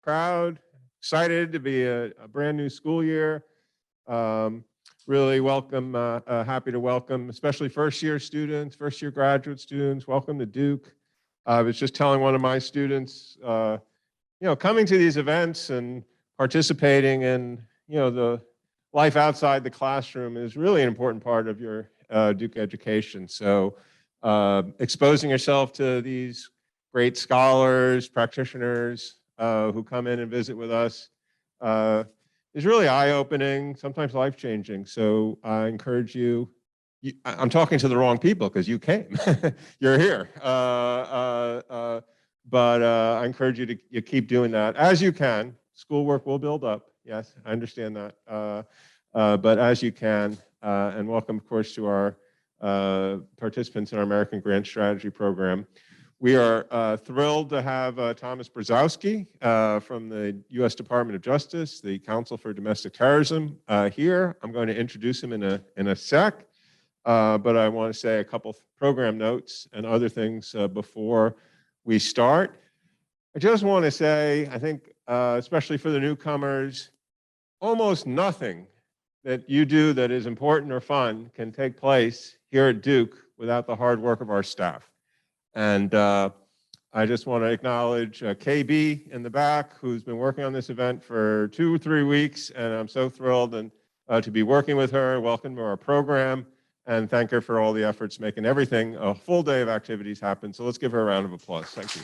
crowd. Excited to be a brand new school year. Really welcome, happy to welcome, especially first-year students, first-year graduate students. Welcome to Duke. I was just telling one of my students, coming to these events and participating in, the life outside the classroom is really an important part of your Duke education. So exposing yourself to these great scholars, practitioners who come in and visit with us is really eye-opening, sometimes life-changing. So I encourage you, I'm talking to the wrong people because you came, you're here. But I encourage you to keep doing that as you can. Schoolwork will build up. Yes, I understand that. But as you can, and welcome, of course, to our participants in our American Grant Strategy Program. We are thrilled to have Thomas Brzozowski from the U.S. Department of Justice, the Counsel for Domestic Terrorism here. I'm going to introduce him in a sec, but I want to say a couple program notes and other things before we start. I just want to say, I think, especially for the newcomers, almost nothing that you do that is important or fun can take place here at Duke without the hard work of our staff. And I just want to acknowledge KB in the back, who's been working on this event for 2 or 3 weeks, and I'm so thrilled to be working with her. Welcome to our program, and thank her for all the efforts making everything, a full day of activities happen. So let's give her a round of applause. Thank you.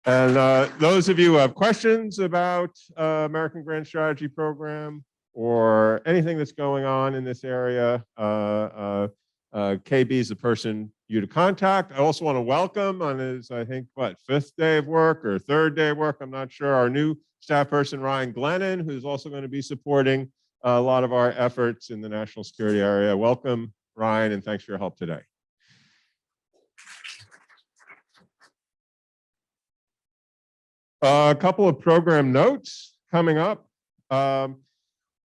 And those of you who have questions about American Grant Strategy Program or anything that's going on in this area, KB is the person you to contact. I also want to welcome on his, I think, 5th day of work or 3rd day of work, I'm not sure, our new staff person, Ryan Glennon, who's also going to be supporting a lot of our efforts in the national security area. Welcome, Ryan, and thanks for your help today. A couple of program notes coming up.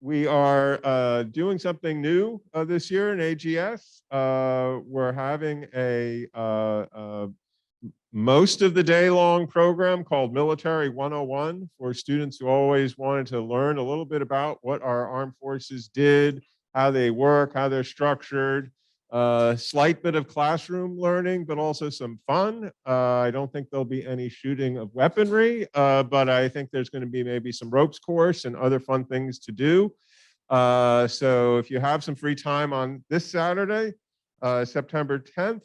We are doing something new this year in AGS. We're having a most of the day long program called Military 101 for students who always wanted to learn a little bit about what our armed forces did, how they work, how they're structured. Slight bit of classroom learning, but also some fun. I don't think there'll be any shooting of weaponry, but I think there's going to be maybe some ropes course and other fun things to do. So if you have some free time on this Saturday, September 10th,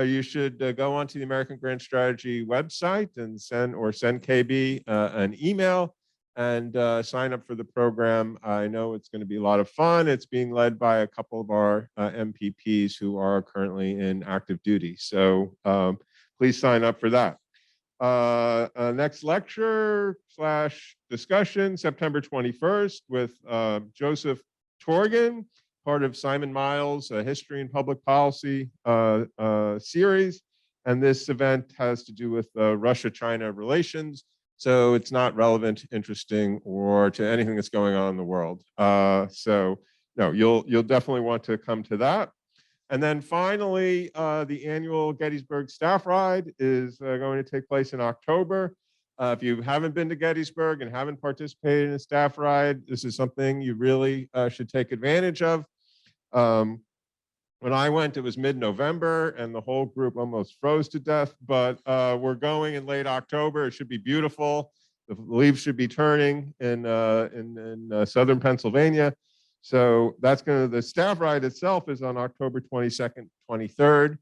you should go onto the American Grant Strategy website and send KB an email and sign up for the program. I know it's going to be a lot of fun. It's being led by a couple of our MPPs who are currently in active duty. So please sign up for that. Next lecture / discussion, September 21st with Joseph Torgan, part of Simon Miles' History and Public Policy series. And this event has to do with Russia-China relations. So it's not relevant, interesting, or to anything that's going on in the world. So no, you'll definitely want to come to that. And then finally, the annual Gettysburg Staff Ride is going to take place in October. If you haven't been to Gettysburg and haven't participated in a staff ride, this is something you really should take advantage of. When I went, it was mid-November, and the whole group almost froze to death. But we're going in late October. It should be beautiful. The leaves should be turning in southern Pennsylvania. So that's the staff ride itself is on October 22nd, 23rd.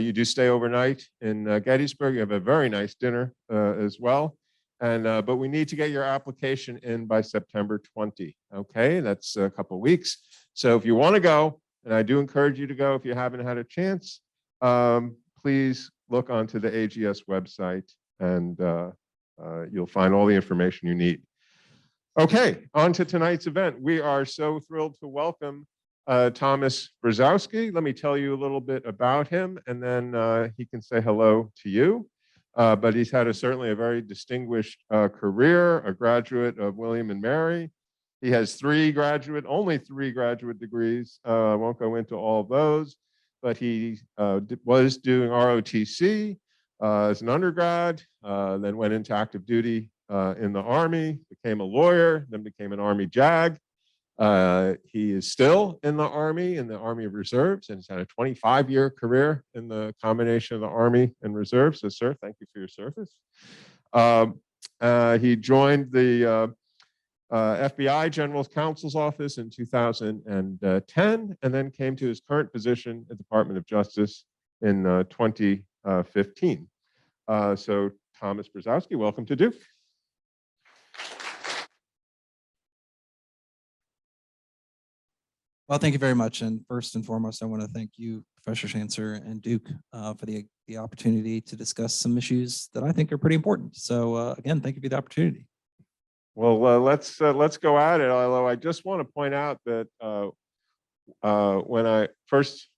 You do stay overnight in Gettysburg. You have a very nice dinner as well. And but we need to get your application in by September 20. Okay, that's a couple of weeks. So if you want to go, and I do encourage you to go if you haven't had a chance, please look onto the AGS website and you'll find all the information you need. Okay, on to tonight's event. We are so thrilled to welcome Thomas Brzozowski. Let me tell you a little bit about him, and then he can say hello to you. But he's had certainly a very distinguished career, a graduate of William and Mary. He has only three graduate degrees. I won't go into all of those, but he was doing ROTC, as an undergrad, then went into active duty in the Army, became a lawyer, then became an Army JAG. He is still in the Army Reserves, and he's had a 25-year career in the combination of the Army and Reserves. So, sir, thank you for your service. He joined the FBI General Counsel's Office in 2010, and then came to his current position at the Department of Justice in 2015. So, Thomas Brzozowski, welcome to Duke. Well, thank you very much. And first and foremost, I want to thank you, Professor Schanzer and Duke, for the opportunity to discuss some issues that I think are pretty important. So again, thank you for the opportunity. Well, let's go at it. Although I just want to point out that when I first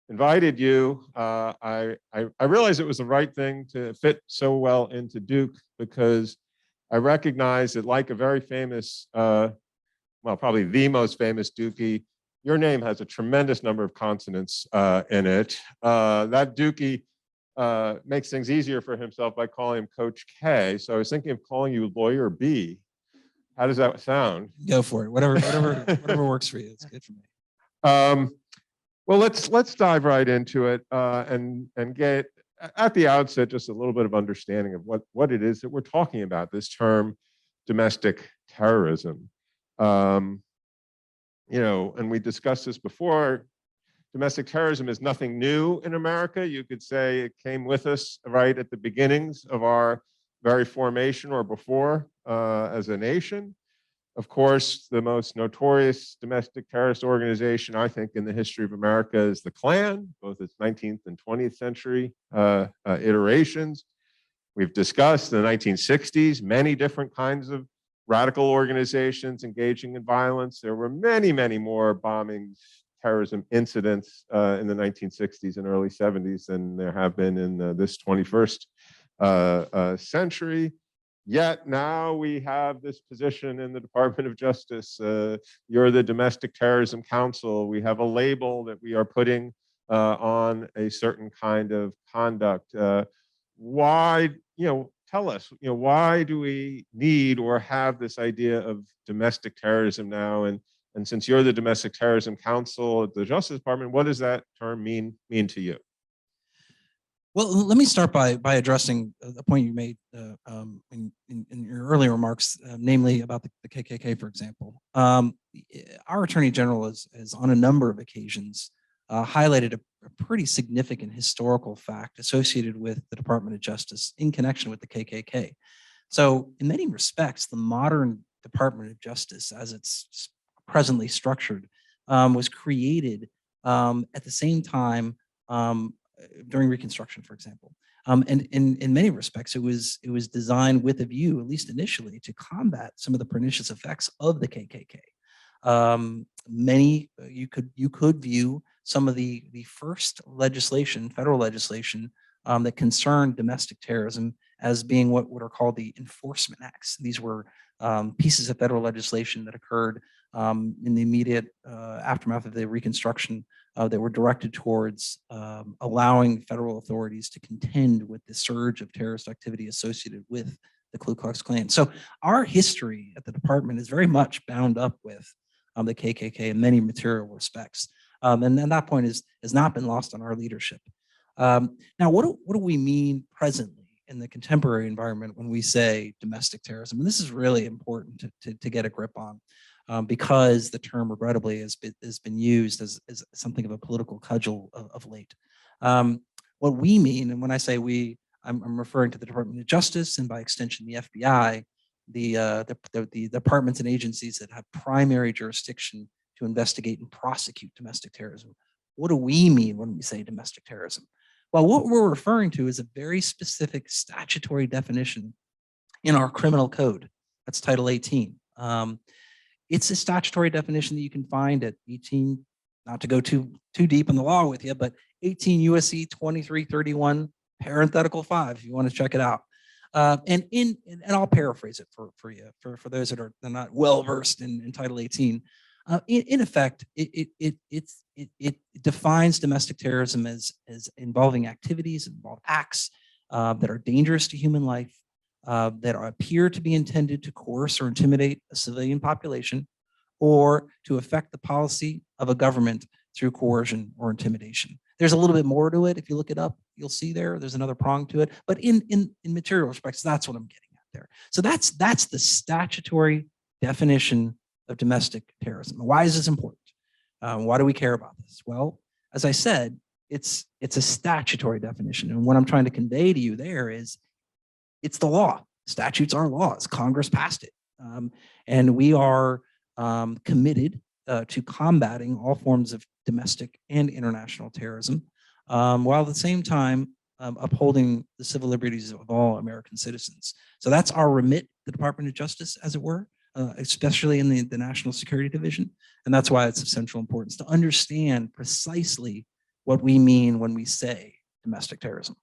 invited you, I realized it was the right thing to fit so well into Duke, because I recognize that, like a very famous, well, probably the most famous Dookie, your name has a tremendous number of consonants in it. That Dookie makes things easier for himself by calling him Coach K. So I was thinking of calling you Lawyer B. How does that sound? Go for it. Whatever works for you. It's good for me. Well, let's dive right into it and get at the outset just a little bit of understanding of what it is that we're talking about. This term, domestic terrorism. You know, and we discussed this before. Domestic terrorism is nothing new in America. You could say it came with us right at the beginnings of our very formation or before as a nation. Of course, the most notorious domestic terrorist organization, I think, in the history of America is the Klan, both its 19th and 20th century iterations. We've discussed in the 1960s many different kinds of radical organizations engaging in violence. There were many, many more bombings, terrorism incidents in the 1960s and early 70s than there have been in this 21st century. Yet now we have this position in the Department of Justice. You're the Domestic Terrorism Counsel. We have a label that we are putting on a certain kind of conduct. Why, tell us, why do we need or have this idea of domestic terrorism now? And since you're the Domestic Terrorism Counsel at the Justice Department, what does that term mean to you? Well, let me start by addressing the point you made in your earlier remarks, namely about the KKK, for example. Our Attorney General has on a number of occasions highlighted a pretty significant historical fact associated with the Department of Justice in connection with the KKK. So in many respects, the modern Department of Justice, as it's presently structured, was created at the same time during Reconstruction, for example. And in many respects, it was designed with a view, at least initially, to combat some of the pernicious effects of the KKK. You could view some of the first legislation, federal legislation, that concerned domestic terrorism as being what are called the enforcement acts. These were pieces of federal legislation that occurred in the immediate aftermath of the Reconstruction that were directed towards allowing federal authorities to contend with the surge of terrorist activity associated with the Ku Klux Klan. So our history at the department is very much bound up with the KKK in many material respects. And that point has not been lost on our leadership. Now, what do we mean presently in the contemporary environment when we say domestic terrorism? And this is really important to get a grip on. Because the term regrettably has been used as something of a political cudgel of late. What we mean, and when I say we, I'm referring to the Department of Justice and by extension the FBI, the departments and agencies that have primary jurisdiction to investigate and prosecute domestic terrorism. What do we mean when we say domestic terrorism? Well, what we're referring to is a very specific statutory definition in our criminal code. That's Title 18. It's a statutory definition that you can find at 18, not to go too deep in the law with you, but 18 USC 2331 parenthetical 5, if you want to check it out. And I'll paraphrase it for you, for those that are not well versed in Title 18. In effect, it defines domestic terrorism as involving activities, involve acts that are dangerous to human life, that appear to be intended to coerce or intimidate a civilian population, or to affect the policy of a government through coercion or intimidation. There's a little bit more to it. If you look it up, you'll see there's another prong to it. But in material respects, that's what I'm getting at there. So that's the statutory definition of domestic terrorism. Why is this important? Why do we care about this? Well, as I said, it's a statutory definition. And what I'm trying to convey to you there is it's the law. Statutes are laws. Congress passed it. And we are committed to combating all forms of domestic and international terrorism, while at the same time upholding the civil liberties of all American citizens. So that's our remit, the Department of Justice, as it were, especially in the National Security Division. And that's why it's of central importance to understand precisely what we mean when we say domestic terrorism.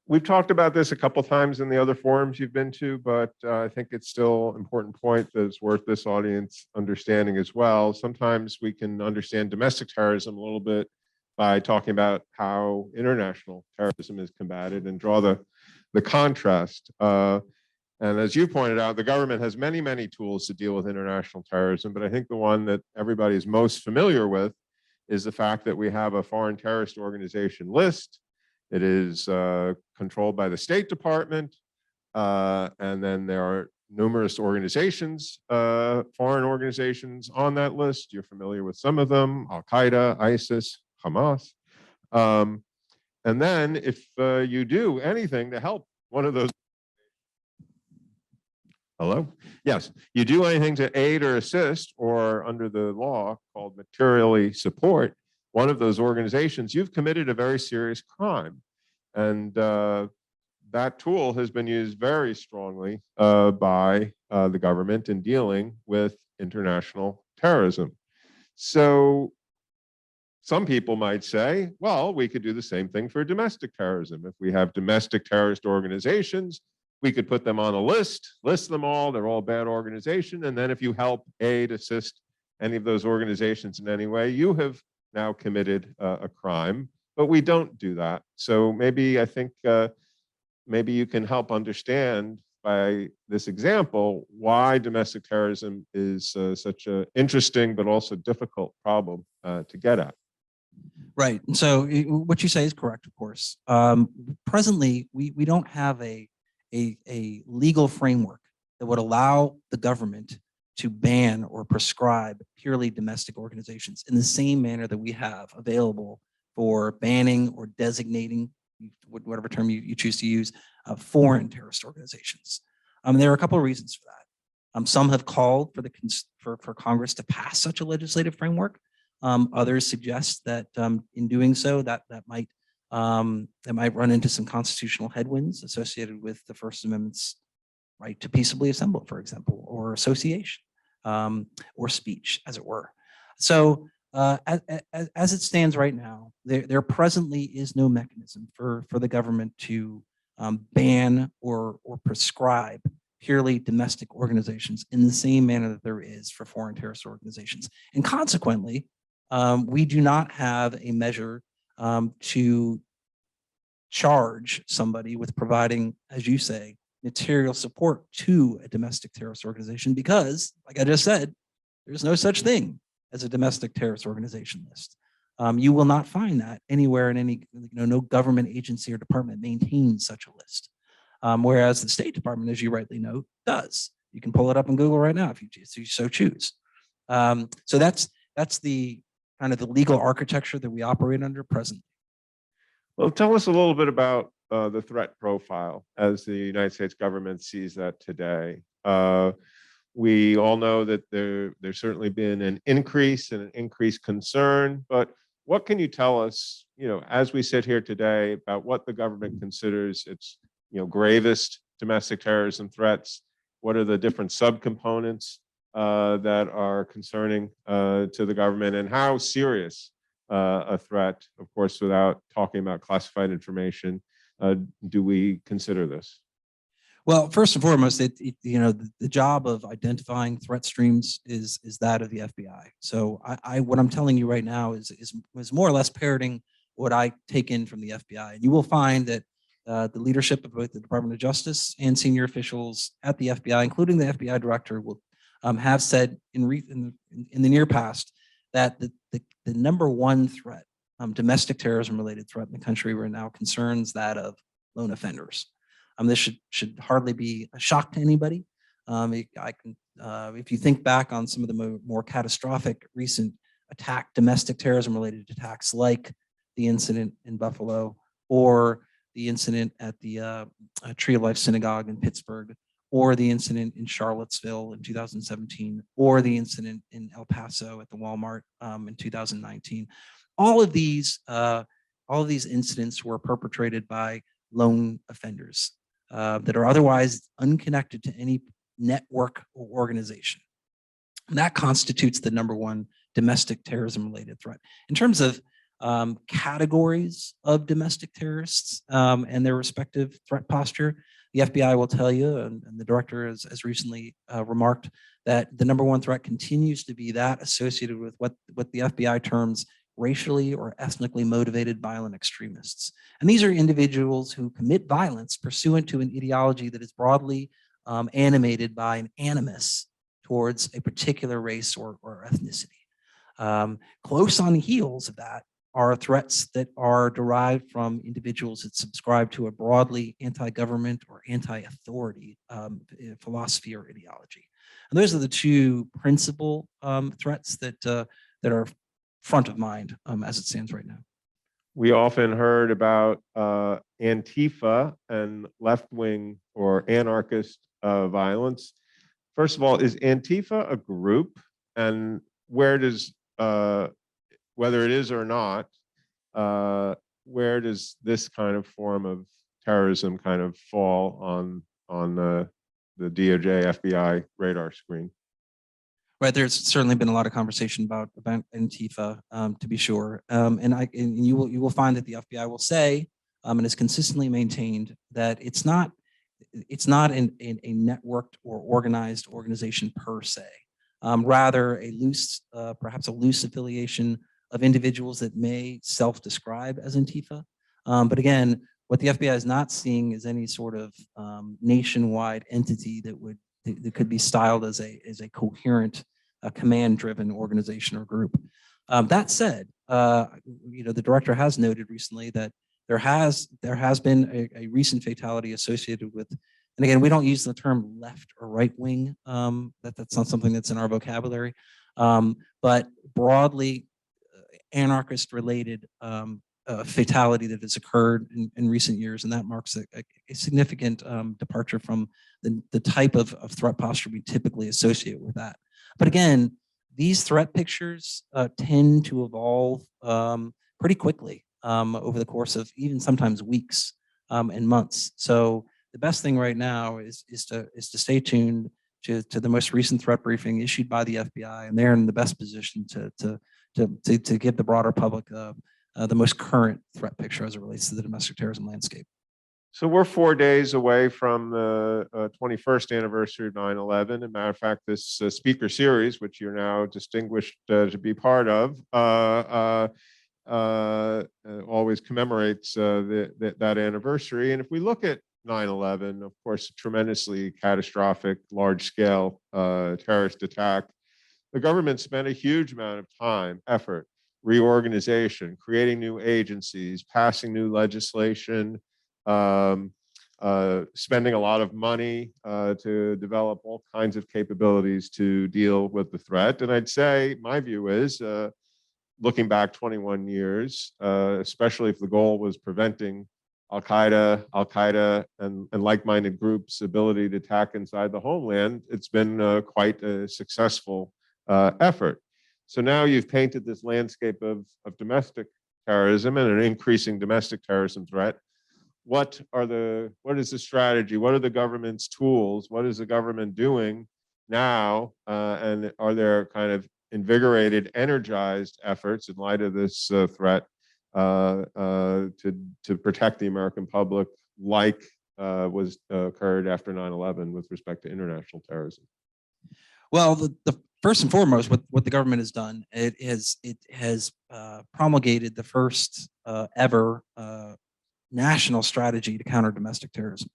We've talked about this a couple of times in the other forums you've been to, but I think it's still an important point that's worth this audience understanding as well. Sometimes we can understand domestic terrorism a little bit by talking about how international terrorism is combated and draw the contrast. And as you pointed out, the government has many, many tools to deal with international terrorism, but I think the one that everybody is most familiar with is the fact that we have a foreign terrorist organization list. It is controlled by the State Department, and then there are numerous organizations, foreign organizations on that list. You're familiar with some of them: Al-Qaeda, ISIS, Hamas. And then if you do anything to help one of those, hello? Yes, you do anything to aid or assist, or under the law called materially support one of those organizations, you've committed a very serious crime. And that tool has been used very strongly by the government in dealing with international terrorism. So some people might say, well, we could do the same thing for domestic terrorism. If we have domestic terrorist organizations, we could put them on a list them all, they're all bad organizations. And then if you help, aid, assist any of those organizations in any way, you have now committed a crime, but we don't do that. So maybe I think maybe you can help understand by this example why domestic terrorism is such an interesting but also difficult problem to get at. Right. And so what you say is correct, of course. Presently, we don't have a legal framework that would allow the government to ban or prescribe purely domestic organizations in the same manner that we have available for banning or designating, whatever term you choose to use, foreign terrorist organizations. There are a couple of reasons for that. Some have called for Congress to pass such a legislative framework. Others suggest that in doing so, that might run into some constitutional headwinds associated with the First Amendment's right to peaceably assemble, for example, or association, or speech, as it were. So as it stands right now, there presently is no mechanism for the government to ban or prescribe purely domestic organizations in the same manner that there is for foreign terrorist organizations. And consequently, we do not have a measure to charge somebody with providing, as you say, material support to a domestic terrorist organization because, like I just said, there's no such thing as a domestic terrorist organization list. You will not find that anywhere in any, no government agency or department maintains such a list. Whereas the State Department, as you rightly note, does. You can pull it up on Google right now if you so choose. So that's the kind of the legal architecture that we operate under presently. Well, tell us a little bit about the threat profile as the United States government sees that today. We all know that there's certainly been an increase and an increased concern, but what can you tell us, as we sit here today, about what the government considers its, gravest domestic terrorism threats? What are the different subcomponents that are concerning to the government, and how serious a threat, of course, without talking about classified information, do we consider this? Well, first and foremost, the job of identifying threat streams is that of the FBI. So what I'm telling you right now is more or less parroting what I take in from the FBI. And you will find that the leadership of both the Department of Justice and senior officials at the FBI, including the FBI director, will have said in the near past that the number one threat, domestic terrorism related threat in the country right now, concerns that of lone offenders. This should hardly be a shock to anybody. If you think back on some of the more catastrophic recent domestic terrorism related attacks, like the incident in Buffalo, or the incident at the Tree of Life Synagogue in Pittsburgh, or the incident in Charlottesville in 2017, or the incident in El Paso at the Walmart in 2019. All of these incidents were perpetrated by lone offenders that are otherwise unconnected to any network or organization. And that constitutes the number one domestic terrorism related threat. In terms of categories of domestic terrorists and their respective threat posture, the FBI will tell you, and the director has recently remarked, that the number one threat continues to be that associated with what the FBI terms racially or ethnically motivated violent extremists. And these are individuals who commit violence pursuant to an ideology that is broadly animated by an animus towards a particular race or ethnicity. Close on the heels of that are threats that are derived from individuals that subscribe to a broadly anti-government or anti-authority philosophy or ideology. And those are the two principal threats that are front of mind as it stands right now. We often heard about Antifa and left-wing or anarchist violence. First of all, is Antifa a group? And where does, whether it is or not, where does this kind of form of terrorism kind of fall on the DOJ FBI radar screen? Right, there's certainly been a lot of conversation about Antifa, to be sure, and you will find that the FBI will say, and has consistently maintained, that it's not a networked or organized organization per se, rather a loose, perhaps a loose affiliation of individuals that may self-describe as Antifa, but again, what the FBI is not seeing is any sort of nationwide entity that could be styled as a coherent, command-driven organization or group. That said, the director has noted recently that there has been a recent fatality associated with, and again, we don't use the term left or right wing. That's not something that's in our vocabulary, but broadly anarchist-related fatality that has occurred in recent years, and that marks a significant departure from the type of threat posture we typically associate with that. But again, these threat pictures tend to evolve pretty quickly over the course of even sometimes weeks and months. So the best thing right now is to stay tuned to the most recent threat briefing issued by the FBI, and they're in the best position to give the broader public the most current threat picture as it relates to the domestic terrorism landscape. So we're 4 days away from the 21st anniversary of 9/11. As a matter of fact, this speaker series, which you're now distinguished to be part of, always commemorates that anniversary. And if we look at 9/11, of course, a tremendously catastrophic, large-scale terrorist attack, the government spent a huge amount of time, effort, reorganization, creating new agencies, passing new legislation, spending a lot of money to develop all kinds of capabilities to deal with the threat. And I'd say my view is, looking back 21 years, especially if the goal was preventing Al-Qaeda and like-minded groups' ability to attack inside the homeland, it's been quite a successful effort. So now you've painted this landscape of domestic terrorism and an increasing domestic terrorism threat. What is the strategy? What are the government's tools? What is the government doing now? And are there kind of invigorated, energized efforts in light of this threat to protect the American public, like was occurred after 9/11 with respect to international terrorism? Well, the first and foremost, what the government has done, it has promulgated the first ever national strategy to counter domestic terrorism.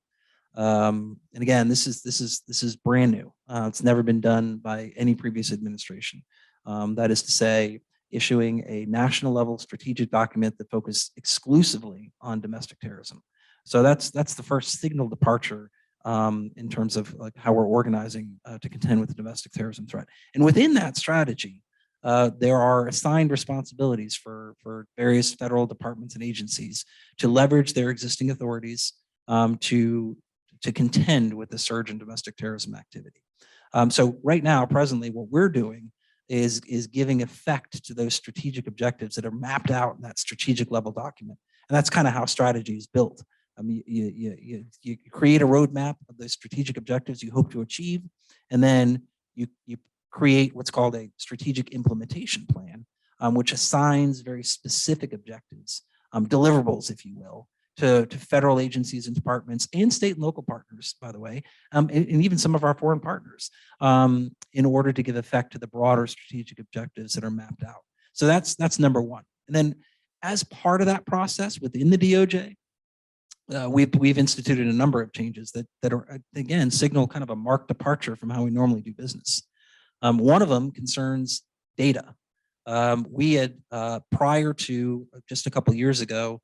And again, this is brand new. It's never been done by any previous administration. That is to say, issuing a national level strategic document that focuses exclusively on domestic terrorism. So that's the first signal departure in terms of like how we're organizing to contend with the domestic terrorism threat. And within that strategy, there are assigned responsibilities for various federal departments and agencies to leverage their existing authorities to contend with the surge in domestic terrorism activity. So right now, presently, what we're doing is giving effect to those strategic objectives that are mapped out in that strategic level document. And that's kind of how strategy is built. I mean, you create a roadmap of those strategic objectives you hope to achieve, and then you create what's called a strategic implementation plan, which assigns very specific objectives, deliverables, if you will, to federal agencies and departments and state and local partners, by the way, and even some of our foreign partners, in order to give effect to the broader strategic objectives that are mapped out. So that's number one. And then as part of that process within the DOJ, we've instituted a number of changes that are, again, signal kind of a marked departure from how we normally do business. One of them concerns data. We had, prior to just a couple of years ago,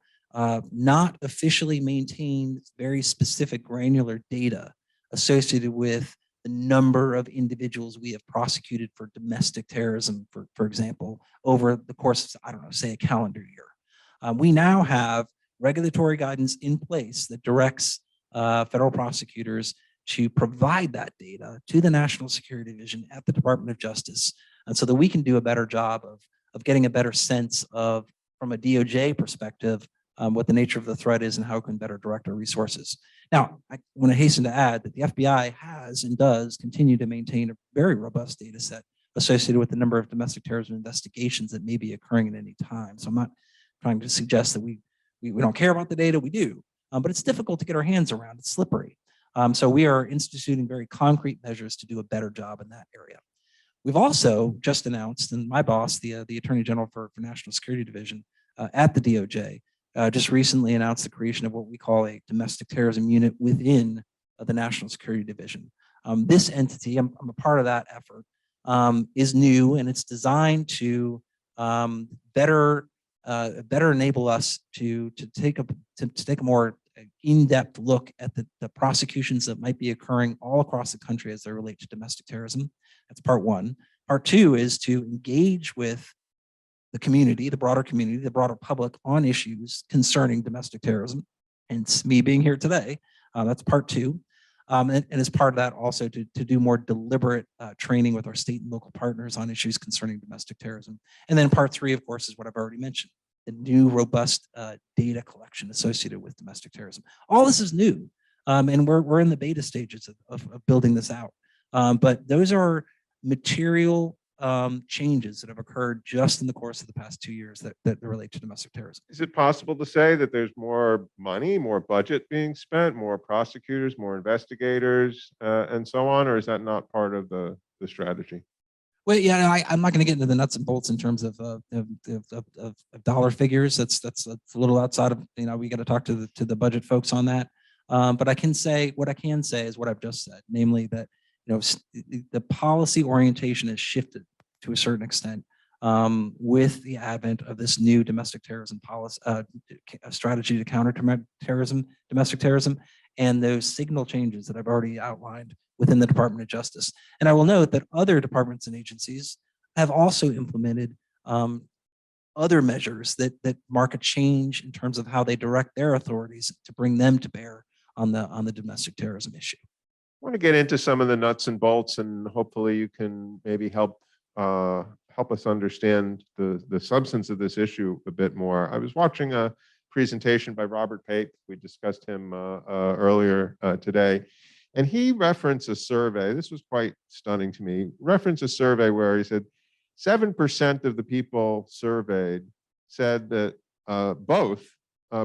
not officially maintained very specific granular data associated with the number of individuals we have prosecuted for domestic terrorism, for example, over the course of, I don't know, say a calendar year. We now have regulatory guidance in place that directs federal prosecutors to provide that data to the National Security Division at the Department of Justice, and so that we can do a better job of getting a better sense of, from a DOJ perspective, what the nature of the threat is and how it can better direct our resources. Now, I want to hasten to add that the FBI has and does continue to maintain a very robust data set associated with the number of domestic terrorism investigations that may be occurring at any time. So I'm not trying to suggest that we don't care about the data, we do, but it's difficult to get our hands around, it's slippery. So we are instituting very concrete measures to do a better job in that area. We've also just announced, and my boss, the Attorney General for National Security Division at the DOJ, just recently announced the creation of what we call a domestic terrorism unit within the National Security Division. This entity, I'm a part of that effort, is new, and it's designed to better enable us to take a more in-depth look at the prosecutions that might be occurring all across the country as they relate to domestic terrorism. That's part one. Part two is to engage with the community, the broader community, the broader public on issues concerning domestic terrorism. And me being here today, that's part two. And as part of that, also to do more deliberate training with our state and local partners on issues concerning domestic terrorism. And then part three, of course, is what I've already mentioned, the new robust data collection associated with domestic terrorism. All this is new, and we're in the beta stages of building this out. But those are material changes that have occurred just in the course of the past 2 years that relate to domestic terrorism. Is it possible to say that there's more money, more budget being spent, more prosecutors, more investigators, and so on, or is that not part of the strategy? Well, yeah, I'm not going to get into the nuts and bolts in terms of dollar figures. That's a little outside of, we got to talk to the budget folks on that. But I can say, what I can say is what I've just said, namely that the policy orientation has shifted to a certain extent with the advent of this new domestic terrorism policy strategy to counter domestic terrorism, and those signal changes that I've already outlined within the Department of Justice. And I will note that other departments and agencies have also implemented other measures that mark a change in terms of how they direct their authorities to bring them to bear on the domestic terrorism issue. I want to get into some of the nuts and bolts, and hopefully you can maybe help us understand the substance of this issue a bit more. I was watching a presentation by Robert Pape. We discussed him earlier today, and he referenced a survey. This was quite stunning to me. Referenced a survey where he said 7% of the people surveyed said that both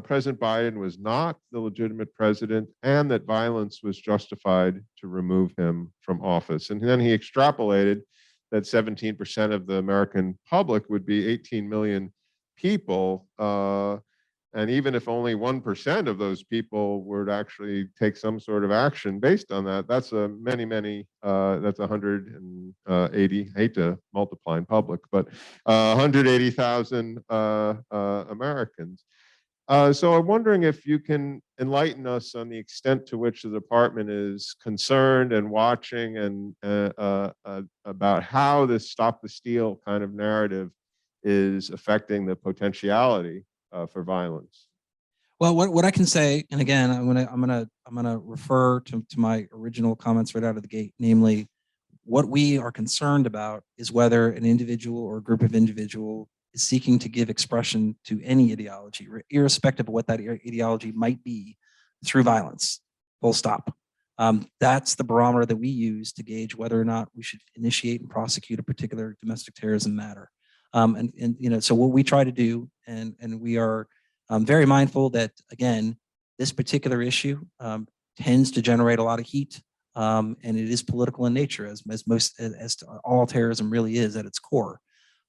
President Biden was not the legitimate president and that violence was justified to remove him from office. And then he extrapolated that 17% of the American public would be 18 million people And even if only 1% of those people would actually take some sort of action based on that, that's a that's 180, hate to multiply in public, but 180,000 Americans. So I'm wondering if you can enlighten us on the extent to which the department is concerned and watching and about how this stop the steal kind of narrative is affecting the potentiality for violence. Well, what I can say, and again, I'm gonna refer to my original comments right out of the gate, namely, what we are concerned about is whether an individual or a group of individual is seeking to give expression to any ideology, irrespective of what that ideology might be, through violence. Full stop. That's the barometer that we use to gauge whether or not we should initiate and prosecute a particular domestic terrorism matter. And you know, so what we try to do, and we are very mindful that, again, this particular issue tends to generate a lot of heat, and it is political in nature, as all terrorism really is at its core.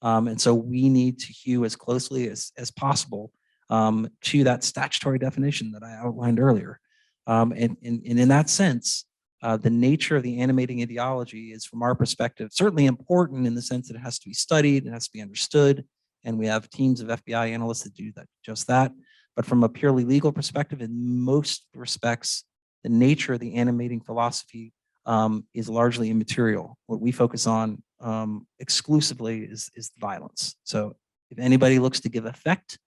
And so we need to hew as closely as possible to that statutory definition that I outlined earlier. And in that sense, the nature of the animating ideology is, from our perspective, certainly important in the sense that it has to be studied, it has to be understood, and we have teams of FBI analysts that do that, just that. But from a purely legal perspective, in most respects, the nature of the animating philosophy is largely immaterial. What we focus on exclusively is violence. So if anybody looks to give effect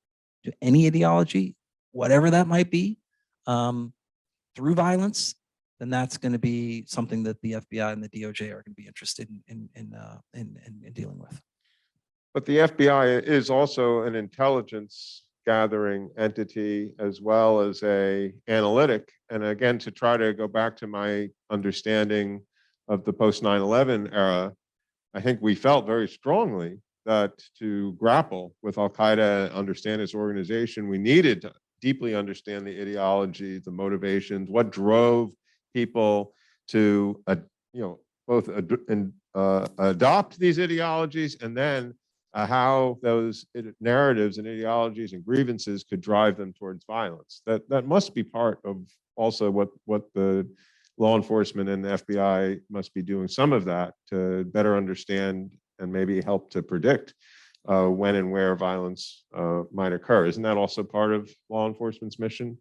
to any ideology, whatever that might be, through violence, then that's going to be something that the FBI and the DOJ are going to be interested in dealing with. But the FBI is also an intelligence gathering entity as well as a analytic. And again, to try to go back to my understanding of the post 9/11 era, I think we felt very strongly that to grapple with Al Qaeda, understand its organization, we needed to deeply understand the ideology, the motivations, what drove people to, both adopt these ideologies, and then how those narratives and ideologies and grievances could drive them towards violence. That must be part of also what the law enforcement and the FBI must be doing, some of that, to better understand and maybe help to predict when and where violence might occur. Isn't that also part of law enforcement's mission?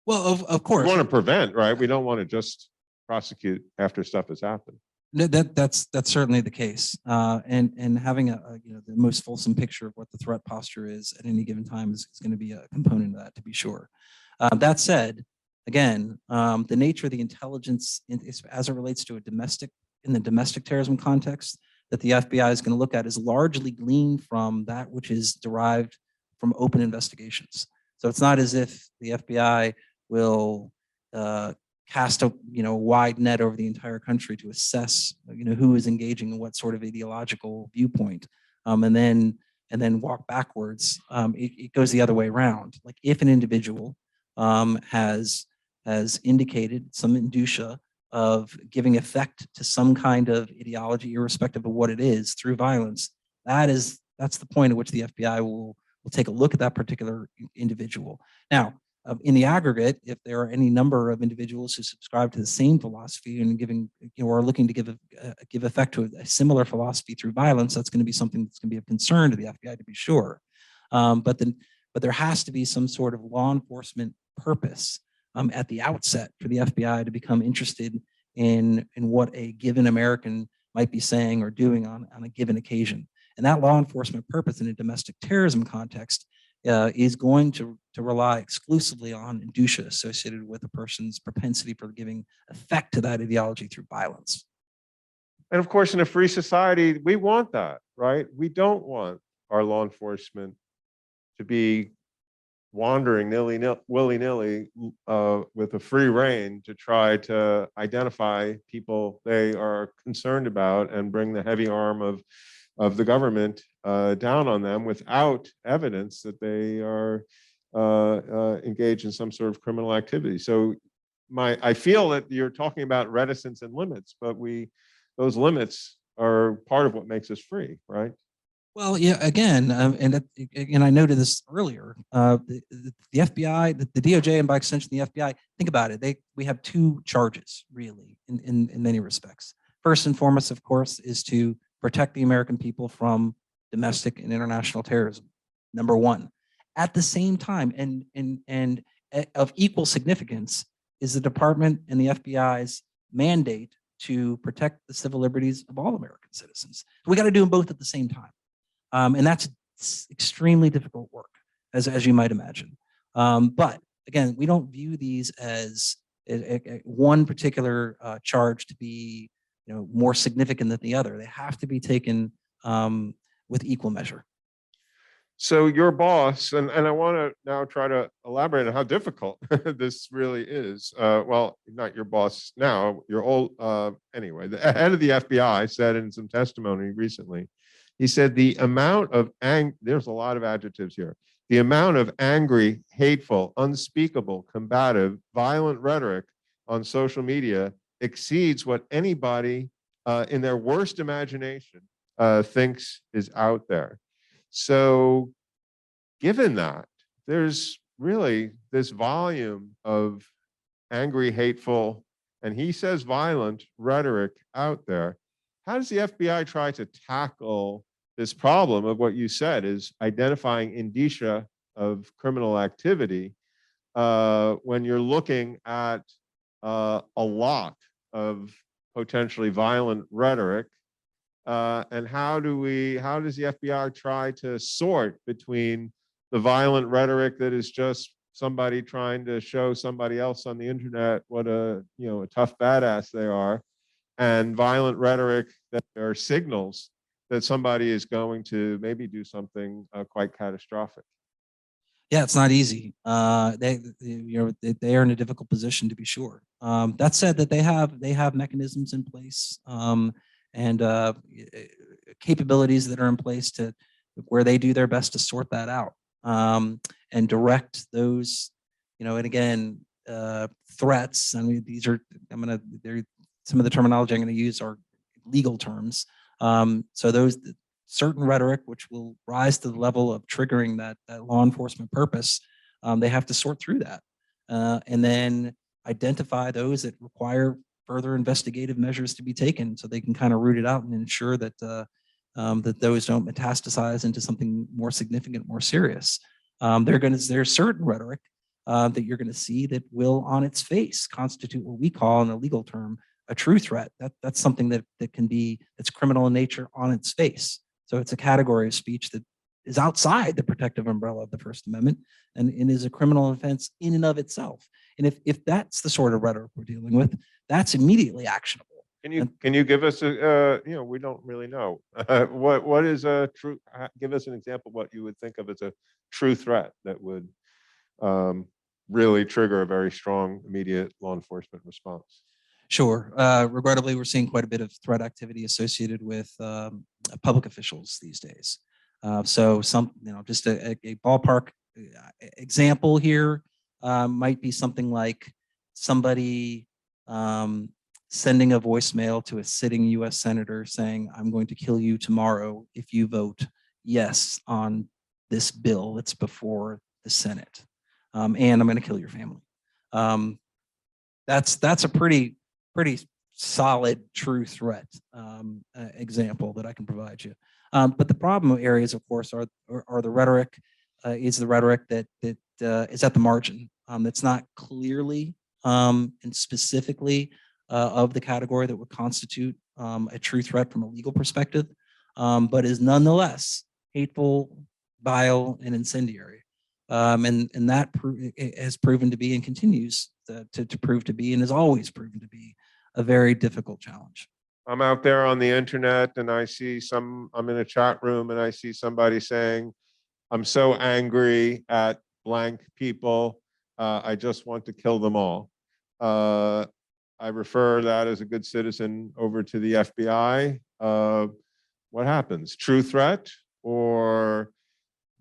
Well, of course. We want to prevent, right? We don't want to just prosecute after stuff has happened. That's certainly the case, and having the most fulsome picture of what the threat posture is at any given time is going to be a component of that, to be sure. That said, again, the nature of the intelligence as it relates to in the domestic terrorism context that the FBI is going to look at is largely gleaned from that which is derived from open investigations. So it's not as if the FBI will cast a wide net over the entire country to assess who is engaging in what sort of ideological viewpoint, and then walk backwards. It goes the other way around. Like, if an individual has indicated some indicia of giving effect to some kind of ideology, irrespective of what it is, through violence, that's the point at which the FBI will take a look at that particular individual. Now, in the aggregate, if there are any number of individuals who subscribe to the same philosophy and are looking to give effect to a similar philosophy through violence, that's going to be something that's going to be of concern to the FBI, to be sure. But there has to be some sort of law enforcement purpose at the outset for the FBI to become interested in what a given American might be saying or doing on a given occasion. And that law enforcement purpose in a domestic terrorism context is going to rely exclusively on indicia associated with a person's propensity for giving effect to that ideology through violence. And of course, in a free society, we want that, right? We don't want our law enforcement to be wandering willy-nilly with a free rein to try to identify people they are concerned about and bring the heavy arm of the government down on them without evidence that they are engaged in some sort of criminal activity. So I feel that you're talking about reticence and limits, but those limits are part of what makes us free, right? Well, yeah, again, and I noted this earlier. The FBI, the DOJ, and by extension the FBI. Think about it. We have two charges, really, in many respects. First and foremost, of course, is to protect the American people from domestic and international terrorism. Number one. At the same time, and of equal significance, is the department and the FBI's mandate to protect the civil liberties of all American citizens. We got to do them both at the same time. And that's extremely difficult work, as you might imagine. But again, we don't view these as one particular charge to be, more significant than the other. They have to be taken with equal measure. So your boss, and I want to now try to elaborate on how difficult this really is. Well, not your boss now, your old, anyway, the head of the FBI said in some testimony recently, he said the amount of there's a lot of adjectives here. The amount of angry, hateful, unspeakable, combative, violent rhetoric on social media exceeds what anybody in their worst imagination thinks is out there. So given that, there's really this volume of angry, hateful, and he says violent rhetoric out there. How does the FBI try to tackle this problem of what you said is identifying indicia of criminal activity when you're looking at a lot of potentially violent rhetoric? And how does the FBI try to sort between the violent rhetoric that is just somebody trying to show somebody else on the internet what a tough badass they are, and violent rhetoric that are signals that somebody is going to maybe do something quite catastrophic? Yeah, it's not easy. They are in a difficult position, to be sure. That said, that they have mechanisms in place and capabilities that are in place to where they do their best to sort that out and direct those, and again, threats. I mean, they're some of the terminology I'm going to use are legal terms. So those certain rhetoric, which will rise to the level of triggering that law enforcement purpose, they have to sort through that and then identify those that require further investigative measures to be taken, so they can kind of root it out and ensure that that those don't metastasize into something more significant, more serious. There's certain rhetoric that you're going to see that will, on its face, constitute what we call, in a legal term, a true threat. That's something that's criminal in nature on its face. So it's a category of speech that is outside the protective umbrella of the First Amendment and is a criminal offense in and of itself. And if that's the sort of rhetoric we're dealing with, that's immediately actionable. Can you give us we don't really know what is a true? Give us an example of what you would think of as a true threat that would really trigger a very strong immediate law enforcement response. Sure. Regrettably, we're seeing quite a bit of threat activity associated with public officials these days. So just a ballpark example here might be something like somebody sending a voicemail to a sitting U.S. senator saying, "I'm going to kill you tomorrow if you vote yes on this bill that's before the Senate, and I'm going to kill your family." That's a pretty solid true threat example that I can provide you. But the problem areas, of course, are the rhetoric. Is the rhetoric that is at the margin. That's not clearly and specifically of the category that would constitute a true threat from a legal perspective, but is nonetheless hateful, vile, and incendiary. And that has proven to be and continues to prove to be and has always proven to be a very difficult challenge. I'm out there on the internet and I'm in a chat room and I see somebody saying, "I'm so angry at blank people. I just want to kill them all." I refer that as a good citizen over to the FBI. What happens? True threat, or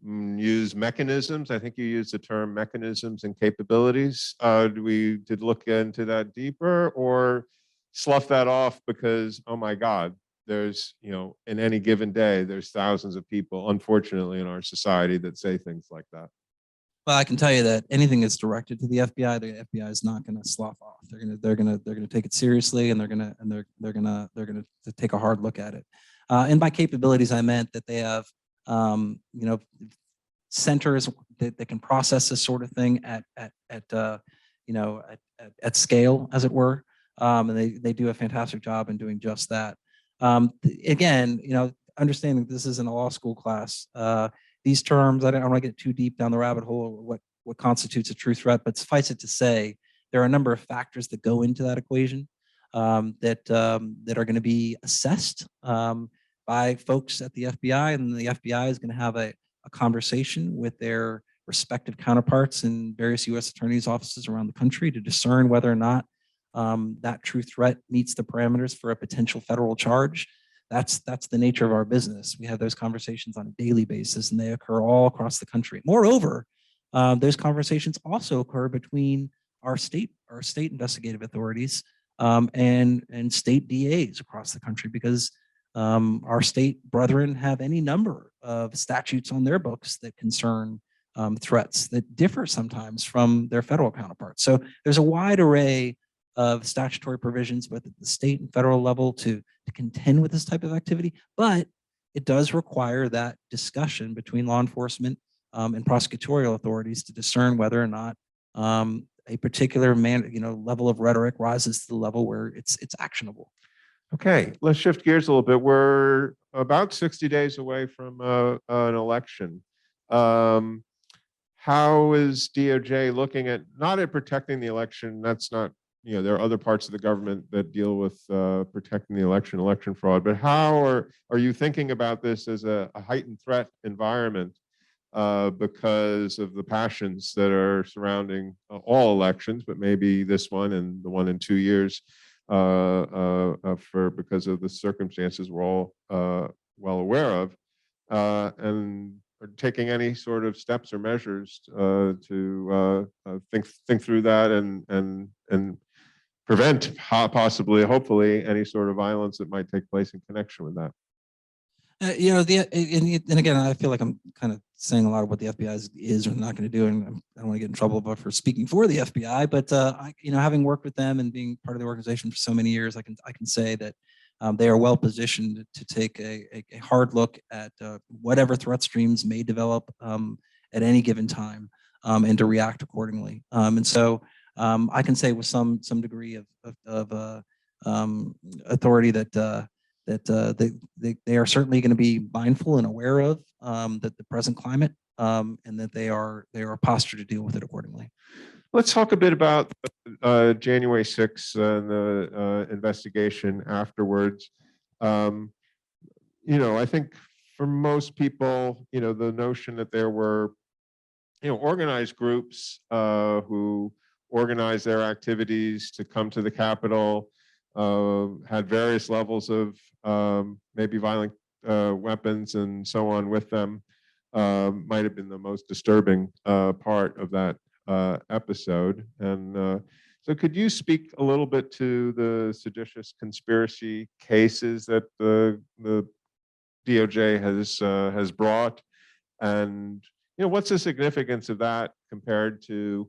use mechanisms? I think you used the term mechanisms and capabilities. Did look into that deeper, or slough that off because, oh my God, there's, in any given day, there's thousands of people, unfortunately, in our society that say things like that. Well, I can tell you that anything that's directed to the FBI is not going to slough off. They're going to take it seriously, and they're going to take a hard look at it. And by capabilities, I meant that they have, centers that can process this sort of thing at scale, as it were. And they do a fantastic job in doing just that. Again, understanding this isn't a law school class. These terms, I don't want to get too deep down the rabbit hole of what constitutes a true threat, but suffice it to say, there are a number of factors that go into that equation that are going to be assessed by folks at the FBI, and the FBI is going to have a conversation with their respective counterparts in various U.S. attorneys' offices around the country to discern whether or not that true threat meets the parameters for a potential federal charge. That's the nature of our business. We have those conversations on a daily basis, and they occur all across the country. Moreover, those conversations also occur between our state investigative authorities and state DAs across the country, because our state brethren have any number of statutes on their books that concern threats that differ sometimes from their federal counterparts. So there's a wide array of statutory provisions, both at the state and federal level, to contend with this type of activity, but it does require that discussion between law enforcement and prosecutorial authorities to discern whether or not a particular level of rhetoric rises to the level where it's actionable. Okay, let's shift gears a little bit. We're about 60 days away from an election. How is DOJ looking at, not at protecting the election? That's not, there are other parts of the government that deal with protecting the election fraud, but how are you thinking about this as a heightened threat environment because of the passions that are surrounding all elections, but maybe this one and the one in 2 years, because of the circumstances we're all well aware of, and are taking any sort of steps or measures to think through that and prevent possibly, hopefully, any sort of violence that might take place in connection with that. And again, I feel like I'm kind of saying a lot of what the FBI is or not going to do, and I don't want to get in trouble for speaking for the FBI. But having worked with them and being part of the organization for so many years, I can say that they are well positioned to take a hard look at whatever threat streams may develop at any given time, and to react accordingly. And so I can say with some degree of authority that they are certainly going to be mindful and aware of that the present climate, and that they are postured to deal with it accordingly. Let's talk a bit about January 6th and the investigation afterwards. I think for most people, the notion that there were, organized groups who organized their activities to come to the Capitol, had various levels of maybe violent weapons and so on with them, might have been the most disturbing part of that episode. And so could you speak a little bit to the seditious conspiracy cases that the DOJ has brought, and what's the significance of that compared to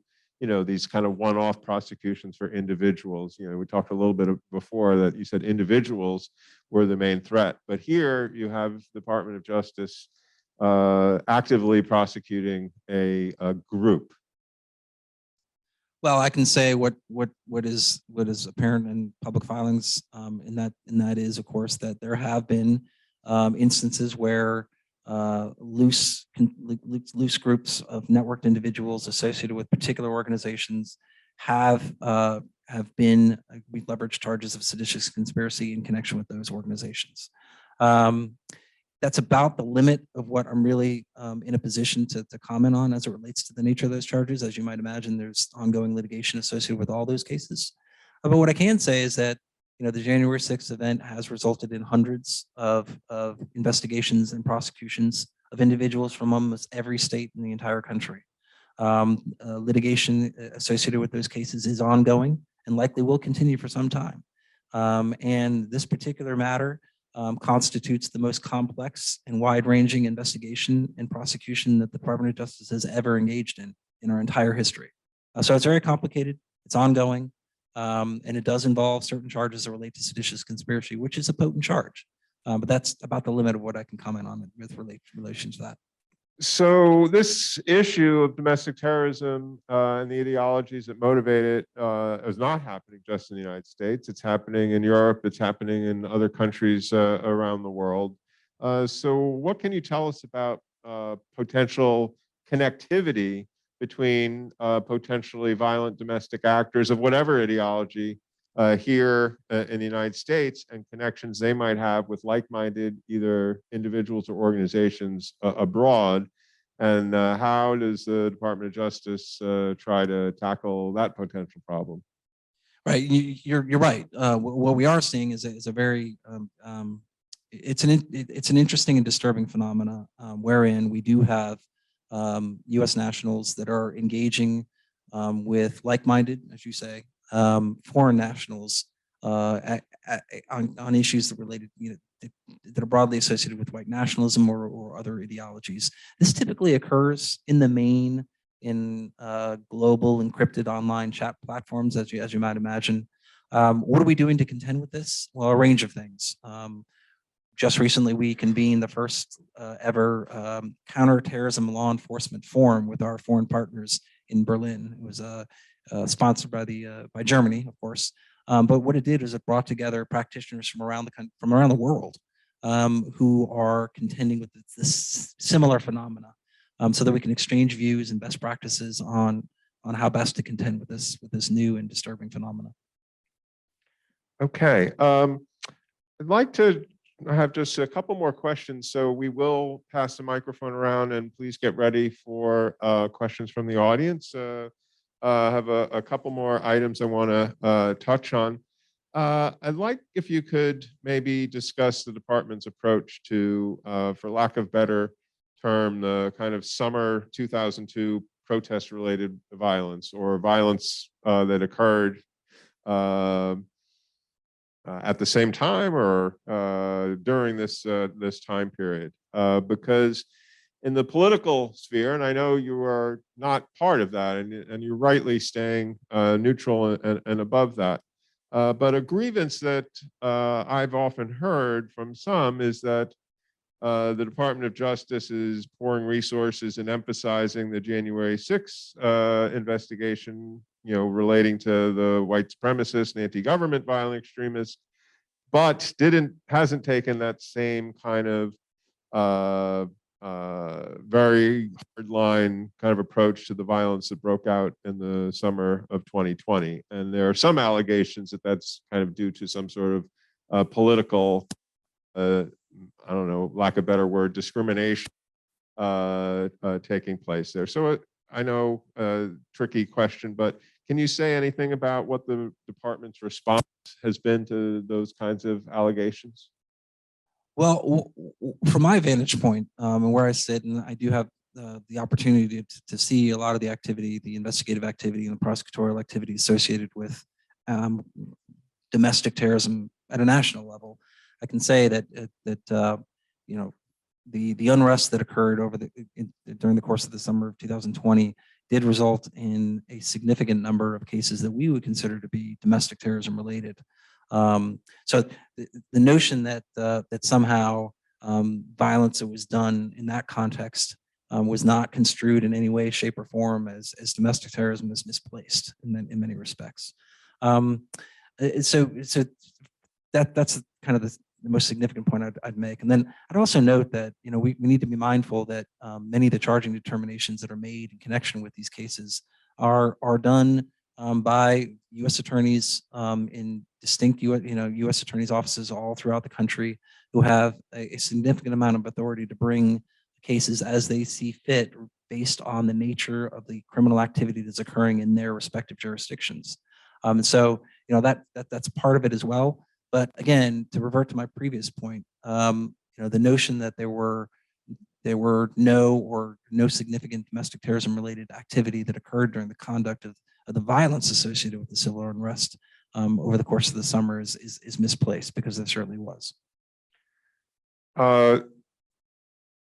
these kind of one-off prosecutions for individuals? We talked a little bit before that you said individuals were the main threat, but here you have the Department of Justice actively prosecuting a group. Well, I can say what is apparent in public filings, and that is, of course, that there have been instances where loose groups of networked individuals associated with particular organizations have been, we've leveraged charges of seditious conspiracy in connection with those organizations. That's about the limit of what I'm really in a position to comment on as it relates to the nature of those charges. As you might imagine, there's ongoing litigation associated with all those cases. But what I can say is that the January 6th event has resulted in hundreds of investigations and prosecutions of individuals from almost every state in the entire country. Litigation associated with those cases is ongoing and likely will continue for some time. And this particular matter constitutes the most complex and wide-ranging investigation and prosecution that the Department of Justice has ever engaged in our entire history. So it's very complicated, it's ongoing, and it does involve certain charges that relate to seditious conspiracy, which is a potent charge. But that's about the limit of what I can comment on with relation to that. So this issue of domestic terrorism and the ideologies that motivate it is not happening just in the United States. It's happening in Europe. It's happening in other countries around the world. So what can you tell us about potential connectivity between potentially violent domestic actors of whatever ideology here in the United States and connections they might have with like-minded either individuals or organizations abroad? And how does the Department of Justice try to tackle that potential problem? Right, you're right. What we are seeing is a very it's an interesting and disturbing phenomena wherein we do have U.S. nationals that are engaging with like-minded, as you say, foreign nationals on issues that related, that are broadly associated with white nationalism or other ideologies. This typically occurs in the main in global encrypted online chat platforms, as you might imagine. What are we doing to contend with this? Well, a range of things. Just recently, we convened the first ever counterterrorism law enforcement forum with our foreign partners in Berlin. It was sponsored by Germany, of course. But what it did is it brought together practitioners from around the world who are contending with this similar phenomena, so that we can exchange views and best practices on how best to contend with this new and disturbing phenomena. Okay, I'd like to have just a couple more questions, so we will pass the microphone around, and please get ready for questions from the audience. I have a couple more items I want to touch on. I'd like if you could maybe discuss the department's approach to, for lack of better term, the kind of summer 2002 protest-related violence or violence that occurred at the same time or during this time period, because in the political sphere, and I know you are not part of that, and you're rightly staying neutral and above that, but a grievance that I've often heard from some is that the Department of Justice is pouring resources and emphasizing the January 6th investigation, relating to the white supremacists and anti-government violent extremists, but hasn't taken that same kind of very hardline kind of approach to the violence that broke out in the summer of 2020. And there are some allegations that that's kind of due to some sort of political, I don't know, lack of a better word, discrimination taking place there. So I know a tricky question, but can you say anything about what the department's response has been to those kinds of allegations? Well, from my vantage point and where I sit, and I do have the opportunity to see a lot of the activity, the investigative activity and the prosecutorial activity associated with domestic terrorism at a national level, I can say that the unrest that occurred during the course of the summer of 2020 did result in a significant number of cases that we would consider to be domestic terrorism related. So the notion that somehow violence that was done in that context was not construed in any way, shape, or form as domestic terrorism is misplaced in many respects. So that's kind of the most significant point I'd make. And then I'd also note that we need to be mindful that many of the charging determinations that are made in connection with these cases are done by U.S. attorneys in distinct U.S. attorneys' offices all throughout the country who have a significant amount of authority to bring cases as they see fit based on the nature of the criminal activity that's occurring in their respective jurisdictions. And so that's part of it as well. But again, to revert to my previous point, the notion that there were no significant domestic terrorism related activity that occurred during the conduct of the violence associated with the civil unrest over the course of the summer is misplaced, because there certainly was. Uh,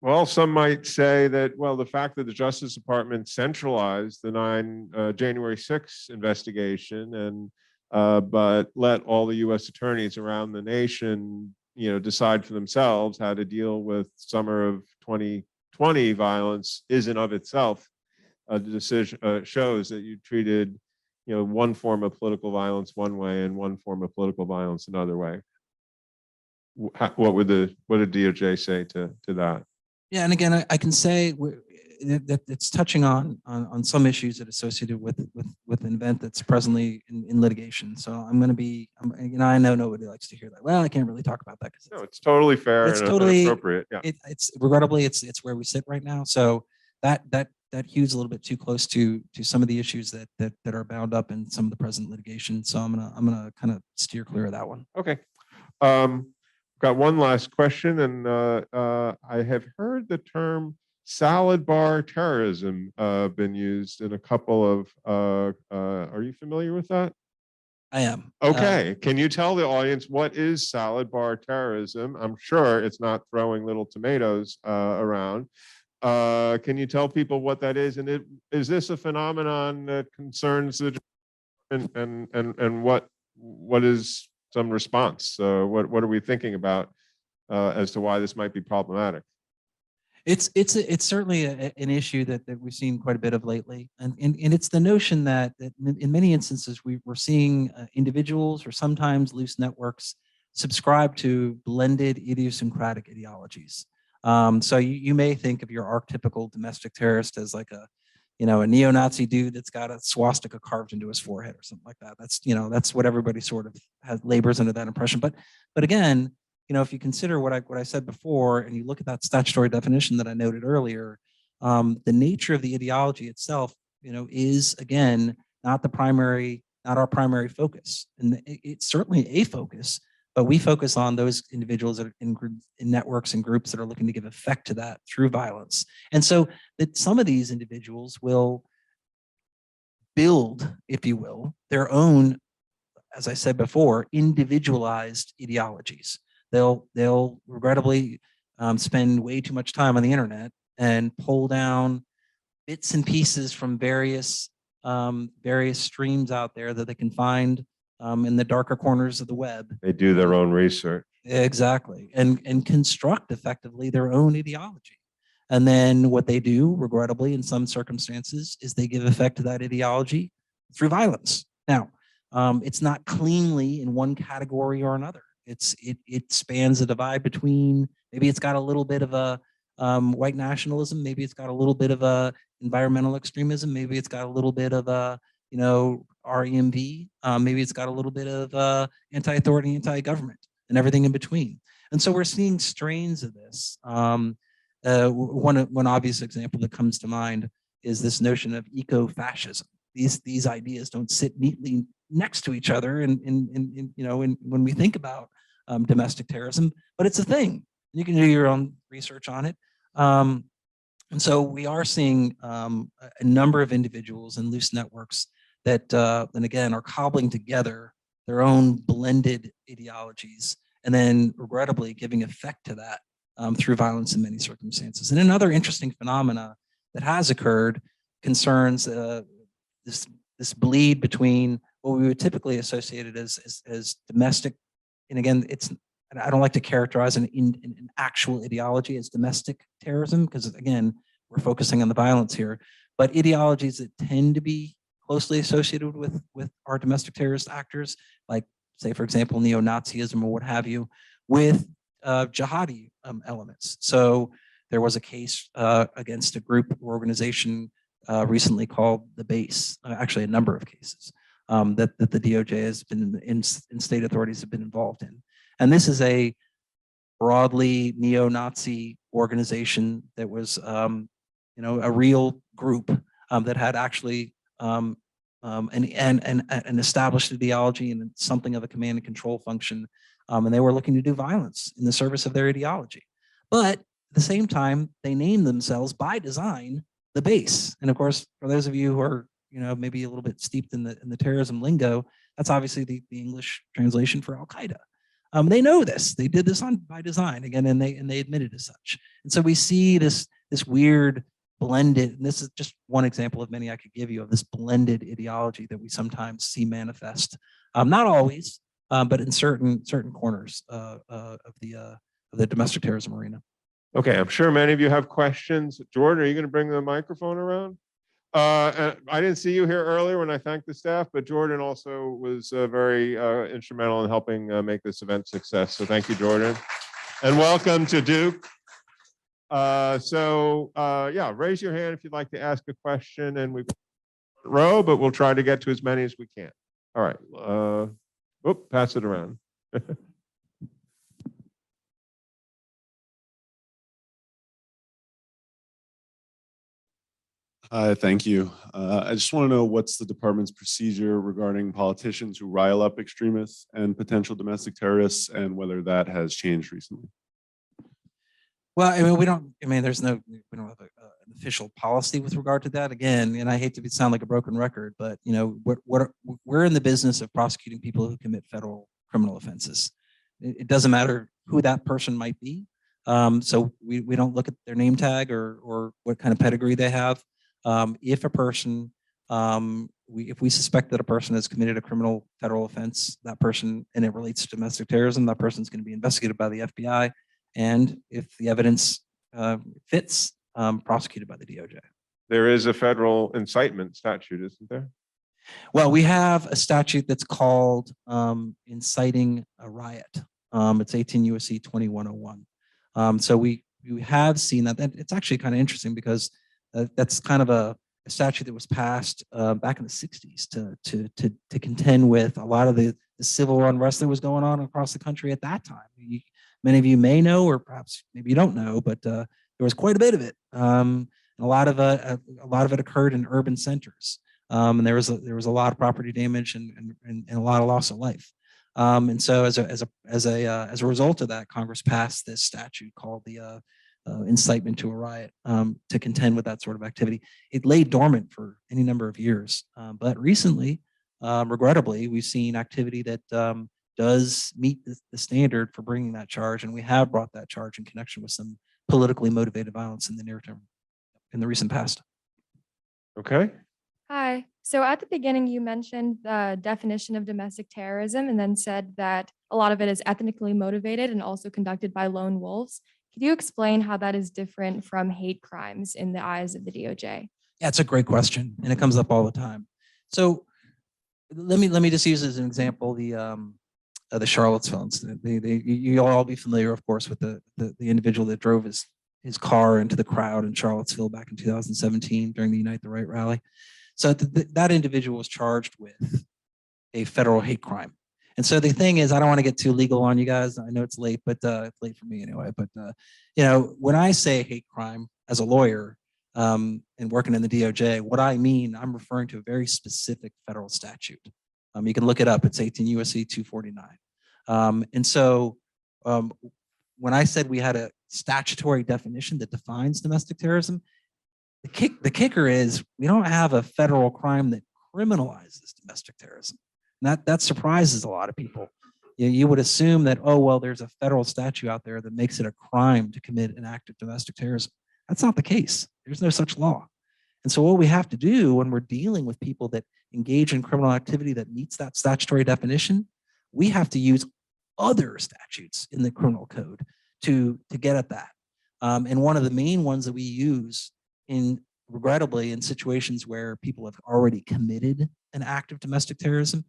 well, some might say that, well, the fact that the Justice Department centralized the January 6th investigation and but let all the U.S. attorneys around the nation, decide for themselves how to deal with summer of 2020 violence isn't of itself a decision, shows that you treated, one form of political violence one way and one form of political violence another way. What did DOJ say to that? Yeah, and again, I can say that it's touching on some issues that are associated with an event that's presently in litigation. So I'm going to be, I know nobody likes to hear that. Well, I can't really talk about that because no, it's totally fair it's and totally appropriate. Yeah, it's regrettably it's where we sit right now. So that hew's a little bit too close to some of the issues that are bound up in some of the present litigation. So I'm gonna kind of steer clear of that one. Okay. Got one last question, and I have heard the term salad bar terrorism been used in a couple of. Are you familiar with that? I am. Okay. Can you tell the audience what is salad bar terrorism? I'm sure it's not throwing little tomatoes around. Can you tell people what that is? And is this a phenomenon that concerns the and what is some response? What are we thinking about as to why this might be problematic? It's certainly an issue that we've seen quite a bit of lately, and it's the notion that in many instances we're seeing individuals or sometimes loose networks subscribe to blended idiosyncratic ideologies. So you may think of your archetypical domestic terrorist as like a neo-Nazi dude that's got a swastika carved into his forehead or something like that. That's what everybody sort of has labors under that impression. But again, if you consider what I said before, and you look at that statutory definition that I noted earlier, the nature of the ideology itself, is again not our primary focus, and it's certainly a focus. But we focus on those individuals that are in networks and groups that are looking to give effect to that through violence. And so that some of these individuals will build, if you will, their own, as I said before, individualized ideologies. They'll regrettably spend way too much time on the internet and pull down bits and pieces from various streams out there that they can find in the darker corners of the web. They do their own research. Exactly. And construct effectively their own ideology. And then what they do, regrettably, in some circumstances, is they give effect to that ideology through violence. Now, it's not cleanly in one category or another. It spans a divide between, maybe it's got a little bit of a white nationalism, maybe it's got a little bit of a environmental extremism, maybe it's got a little bit of a REMV, maybe it's got a little bit of anti-authority, anti-government, and everything in between. And so we're seeing strains of this. One obvious example that comes to mind is this notion of eco-fascism. These ideas don't sit neatly next to each other, and when we think about domestic terrorism, but it's a thing. You can do your own research on it. And so we are seeing a number of individuals and loose networks that then again are cobbling together their own blended ideologies and then regrettably giving effect to that through violence in many circumstances. And another interesting phenomena that has occurred concerns this bleed between what we would typically associate it as domestic, and again, I don't like to characterize an actual ideology as domestic terrorism, because again, we're focusing on the violence here, but ideologies that tend to be closely associated with our domestic terrorist actors, like say, for example, neo-Nazism or what have you, with jihadi elements. So there was a case against a group or organization recently called the Base, actually a number of cases that the DOJ has been in state authorities have been involved in. And this is a broadly neo-Nazi organization that was, a real group that had actually an established ideology and something of a command and control function. And they were looking to do violence in the service of their ideology. But at the same time, they named themselves by design the Base. And of course, for those of you who are, maybe a little bit steeped in the terrorism lingo, that's obviously the English translation for Al-Qaeda. They know this. They did this by design again, and they admitted as such. And so we see this weird blended, and this is just one example of many I could give you of this blended ideology that we sometimes see manifest. Not always, but in certain corners of the domestic terrorism arena. Okay, I'm sure many of you have questions. Jordan, are you going to bring the microphone around? And I didn't see you here earlier when I thanked the staff, but Jordan also was very instrumental in helping make this event a success. So thank you, Jordan. And welcome to Duke. Yeah, raise your hand if you'd like to ask a question, and we row, but we'll try to get to as many as we can. All right. Pass it around. Hi, thank you. I just want to know what's the department's procedure regarding politicians who rile up extremists and potential domestic terrorists, and whether that has changed recently. Well, I mean, we don't have an official policy with regard to that. Again, and I hate to sound like a broken record, but we're in the business of prosecuting people who commit federal criminal offenses. It doesn't matter who that person might be. So we don't look at their name tag or what kind of pedigree they have. If a person, if we suspect that a person has committed a criminal federal offense, that person, and it relates to domestic terrorism, that person is going to be investigated by the FBI. And if the evidence fits, prosecuted by the DOJ. There is a federal incitement statute, isn't there? Well, we have a statute that's called inciting a riot. It's 18 U.S.C. 2101. So we have seen that. It's actually kind of interesting because that's kind of a statute that was passed back in the 60s to contend with a lot of the civil unrest that was going on across the country at that time. Many of you may know, or perhaps maybe you don't know, but there was quite a bit of it. And a lot of it occurred in urban centers. And there was a lot of property damage and a lot of loss of life. And so as a result of that, Congress passed this statute called the incitement to a riot to contend with that sort of activity. It lay dormant for any number of years, but recently, regrettably, we've seen activity that does meet the standard for bringing that charge, and we have brought that charge in connection with some politically motivated violence in the near term, in the recent past. Okay. Hi. So at the beginning, you mentioned the definition of domestic terrorism and then said that a lot of it is ethnically motivated and also conducted by lone wolves. Could you explain how that is different from hate crimes in the eyes of the DOJ? Yeah, it's a great question, and it comes up all the time. So let me just use as an example the Charlottesville incident. You'll all be familiar, of course, with the individual that drove his car into the crowd in Charlottesville back in 2017 during the Unite the Right rally. So that individual was charged with a federal hate crime. And so the thing is, I don't want to get too legal on you guys. I know it's late, but it's late for me anyway. But when I say hate crime as a lawyer and working in the DOJ, what I mean, I'm referring to a very specific federal statute. You can look it up. It's 18 U.S.C. 249. And so when I said we had a statutory definition that defines domestic terrorism, the kicker is we don't have a federal crime that criminalizes domestic terrorism. And that surprises a lot of people. You would assume that, oh, well, there's a federal statute out there that makes it a crime to commit an act of domestic terrorism. That's not the case. There's no such law. And so what we have to do when we're dealing with people that engage in criminal activity that meets that statutory definition, we have to use other statutes in the criminal code to get at that. And one of the main ones that we use regrettably in situations where people have already committed an act of domestic terrorism,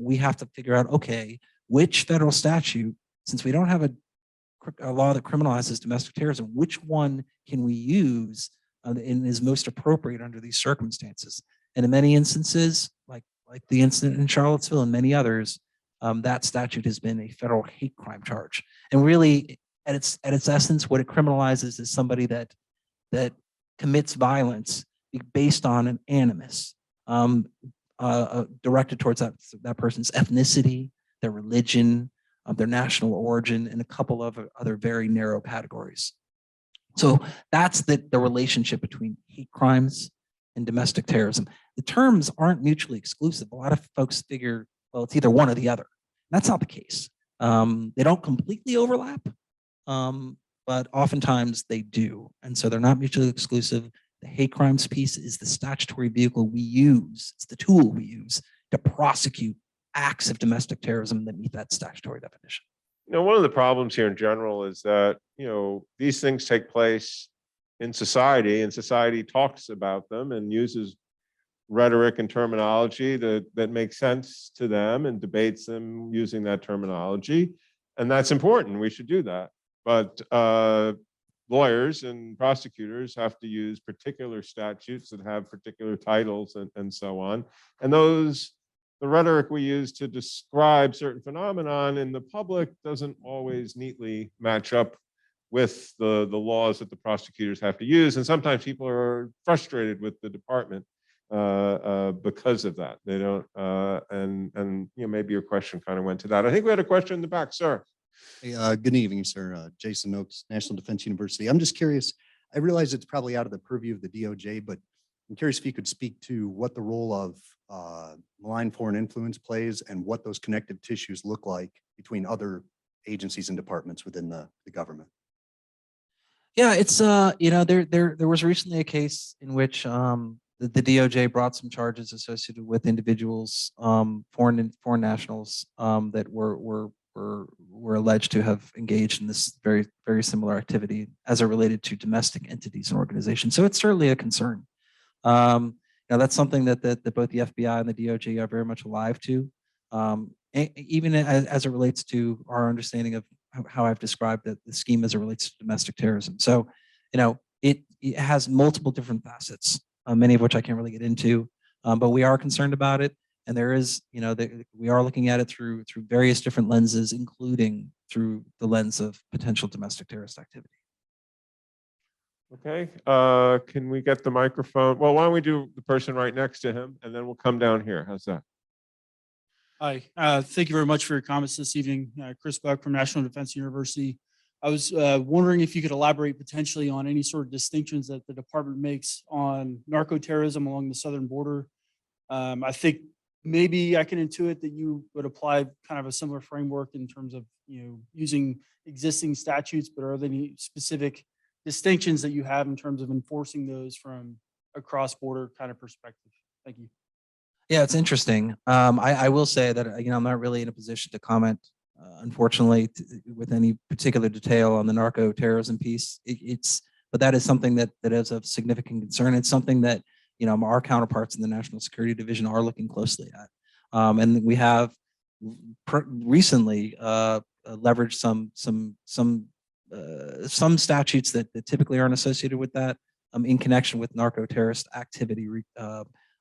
we have to figure out, okay, which federal statute, since we don't have a law that criminalizes domestic terrorism, which one can we use and is most appropriate under these circumstances? And in many instances, like the incident in Charlottesville and many others, that statute has been a federal hate crime charge. And really, at its essence, what it criminalizes is somebody that commits violence based on an animus directed towards that person's ethnicity, their religion, their national origin, and a couple of other very narrow categories. So that's the relationship between hate crimes and domestic terrorism. The terms aren't mutually exclusive. A lot of folks figure, well, it's either one or the other. That's not the case. They don't completely overlap, but oftentimes they do. And so they're not mutually exclusive. The hate crimes piece is the statutory vehicle we use. It's the tool we use to prosecute acts of domestic terrorism that meet that statutory definition. One of the problems here in general is that, these things take place in society, and society talks about them and uses rhetoric and terminology that makes sense to them and debates them using that terminology. And that's important. We should do that. But lawyers and prosecutors have to use particular statutes that have particular titles and so on. And the rhetoric we use to describe certain phenomenon in the public doesn't always neatly match up with the laws that the prosecutors have to use. And sometimes people are frustrated with the department because of that. They don't, and maybe your question kind of went to that. I think we had a question in the back, sir. Hey, good evening, sir. Jason Oakes, National Defense University. I'm just curious. I realize it's probably out of the purview of the DOJ, but I'm curious if you could speak to what the role of malign foreign influence plays and what those connective tissues look like between other agencies and departments within the government. Yeah, it's there was recently a case in which the DOJ brought some charges associated with individuals, foreign nationals, that were alleged to have engaged in this very, very similar activity as it related to domestic entities and organizations. So it's certainly a concern. Now that's something that both the FBI and the DOJ are very much alive to, even as it relates to our understanding of how I've described the scheme as it relates to domestic terrorism. So, it has multiple different facets, many of which I can't really get into, but we are concerned about it. And there is, we are looking at it through various different lenses, including through the lens of potential domestic terrorist activity. Okay, can we get the microphone? Well, why don't we do the person right next to him, and then we'll come down here. How's that? Hi, thank you very much for your comments this evening. Chris Buck from National Defense University. I was wondering if you could elaborate potentially on any sort of distinctions that the department makes on narco-terrorism along the southern border. I think maybe I can intuit that you would apply kind of a similar framework in terms of using existing statutes, but are there any specific distinctions that you have in terms of enforcing those from a cross-border kind of perspective? Thank you. Yeah, it's interesting. I will say that I'm not really in a position to comment, unfortunately, with any particular detail on the narco terrorism piece. But that is something that is of significant concern. It's something that our counterparts in the National Security Division are looking closely at, and we have recently leveraged some statutes that typically aren't associated with that in connection with narco terrorist activity.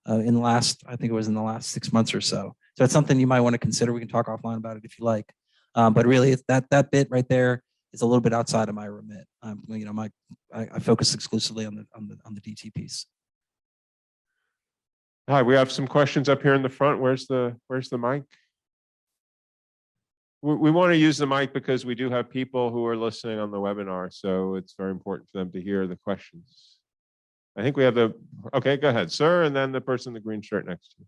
In the last, I think it was in the last 6 months or so. So it's something you might want to consider. We can talk offline about it if you like. But really, it's that bit right there is a little bit outside of my remit. I focus exclusively on the DT piece. Hi, we have some questions up here in the front. Where's the mic? We want to use the mic because we do have people who are listening on the webinar, so it's very important for them to hear the questions. I think we have okay, go ahead, sir, and then the person in the green shirt next to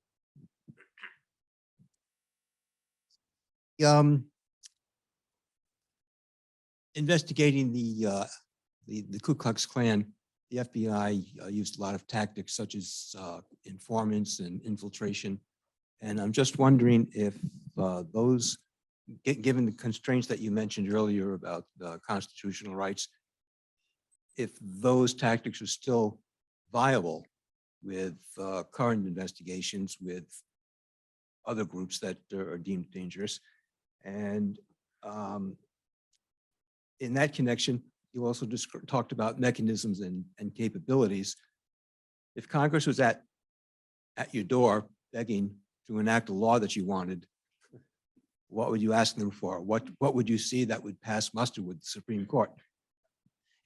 you. Investigating the Ku Klux Klan, the FBI used a lot of tactics such as informants and infiltration. And I'm just wondering if those, given the constraints that you mentioned earlier about constitutional rights, if those tactics are still viable with current investigations with other groups that are deemed dangerous. And in that connection, you also just talked about mechanisms and capabilities. If Congress was at your door begging to enact a law that you wanted, what would you ask them for? What would you see that would pass muster with the Supreme Court?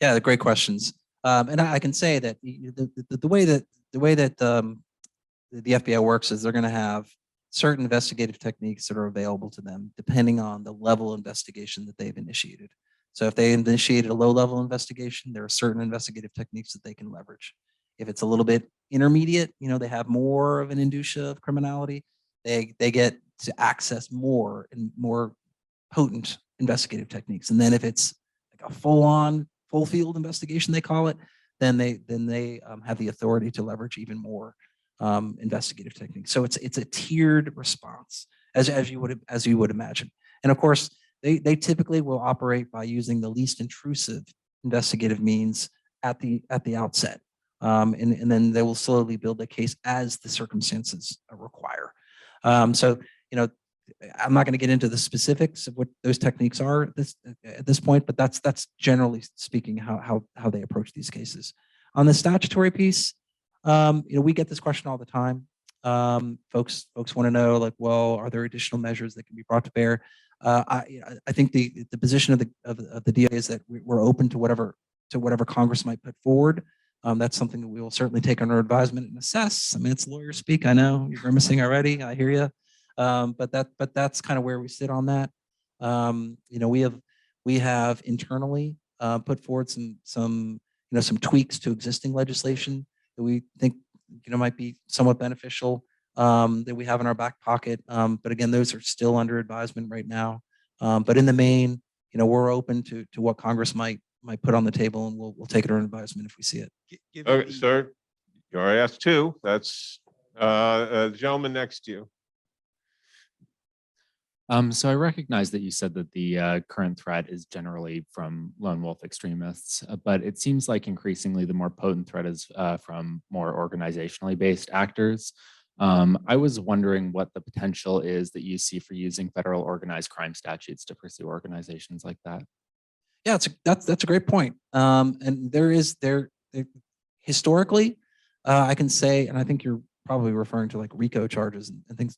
Yeah, great questions. And I can say that the way that the FBI works is they're going to have certain investigative techniques that are available to them depending on the level of investigation that they've initiated. So if they initiated a low-level investigation, there are certain investigative techniques that they can leverage. If it's a little bit intermediate, they have more of an indicia of criminality, they get to access more and more potent investigative techniques. And then if it's like a full field investigation, they call it, then they have the authority to leverage even more investigative techniques. So it's a tiered response, as you would imagine. And of course, they typically will operate by using the least intrusive investigative means at the outset. And then they will slowly build a case as the circumstances require. So, I'm not going to get into the specifics of what those techniques are at this point, but that's generally speaking how they approach these cases. On the statutory piece, we get this question all the time. Folks want to know, like, well, are there additional measures that can be brought to bear? I think the position of the DA is that we're open to whatever Congress might put forward. That's something that we will certainly take under advisement and assess. I mean, it's lawyer speak. I know you're grimacing already. I hear you. But that's kind of where we sit on that. We have internally put forward some tweaks to existing legislation that we think might be somewhat beneficial, that we have in our back pocket. But again, those are still under advisement right now. But in the main, we're open to what Congress might put on the table, and we'll take it under advisement if we see it. Okay, sir, you already asked two. That's the gentleman next to you. So I recognize that you said that the current threat is generally from lone wolf extremists, but it seems like increasingly the more potent threat is from more organizationally based actors. I was wondering what the potential is that you see for using federal organized crime statutes to pursue organizations like that. Yeah, that's a great point. And there historically, I can say, and I think you're probably referring to like RICO charges and things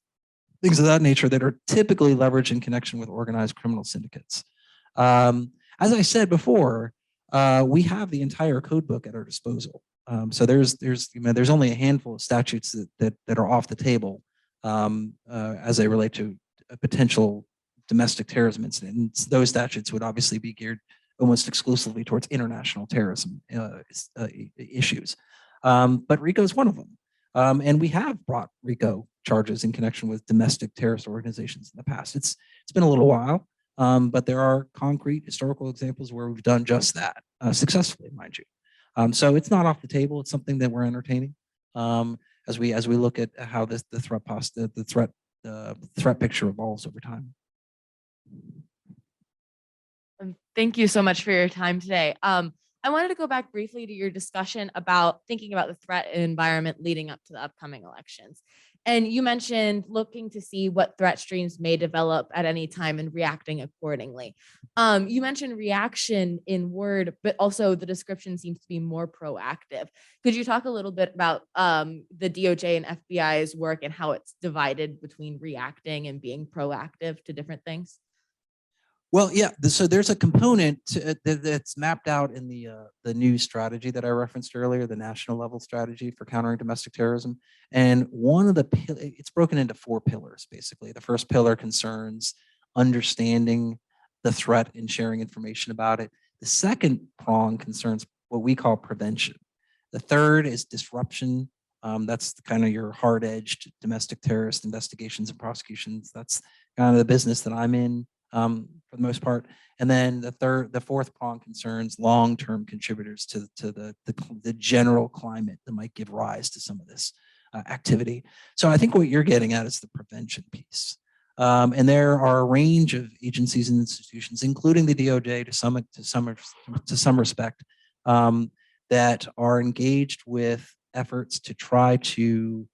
of that nature that are typically leveraged in connection with organized criminal syndicates. As I said before, we have the entire code book at our disposal. So there's only a handful of statutes that are off the table as they relate to a potential domestic terrorism incident. And those statutes would obviously be geared almost exclusively towards international terrorism issues. But RICO is one of them. And we have brought RICO charges in connection with domestic terrorist organizations in the past. It's been a little while, but there are concrete historical examples where we've done just that successfully, mind you. So it's not off the table. It's something that we're entertaining as we look at how the threat picture evolves over time. Thank you so much for your time today. I wanted to go back briefly to your discussion about thinking about the threat environment leading up to the upcoming elections. And you mentioned looking to see what threat streams may develop at any time and reacting accordingly. You mentioned reaction in word, but also the description seems to be more proactive. Could you talk a little bit about the DOJ and FBI's work and how it's divided between reacting and being proactive to different things? Well, yeah. So there's a component that's mapped out in the new strategy that I referenced earlier, the national level strategy for countering domestic terrorism. And one of it's broken into 4 pillars, basically. The first pillar concerns understanding the threat and sharing information about it. The second prong concerns what we call prevention. The third is disruption. That's kind of your hard-edged domestic terrorist investigations and prosecutions. That's kind of the business that I'm in. For the most part. And then the fourth prong concerns long-term contributors to the general climate that might give rise to some of this activity. So I think what you're getting at is the prevention piece. And there are a range of agencies and institutions, including the DOJ to some respect, that are engaged with efforts to try to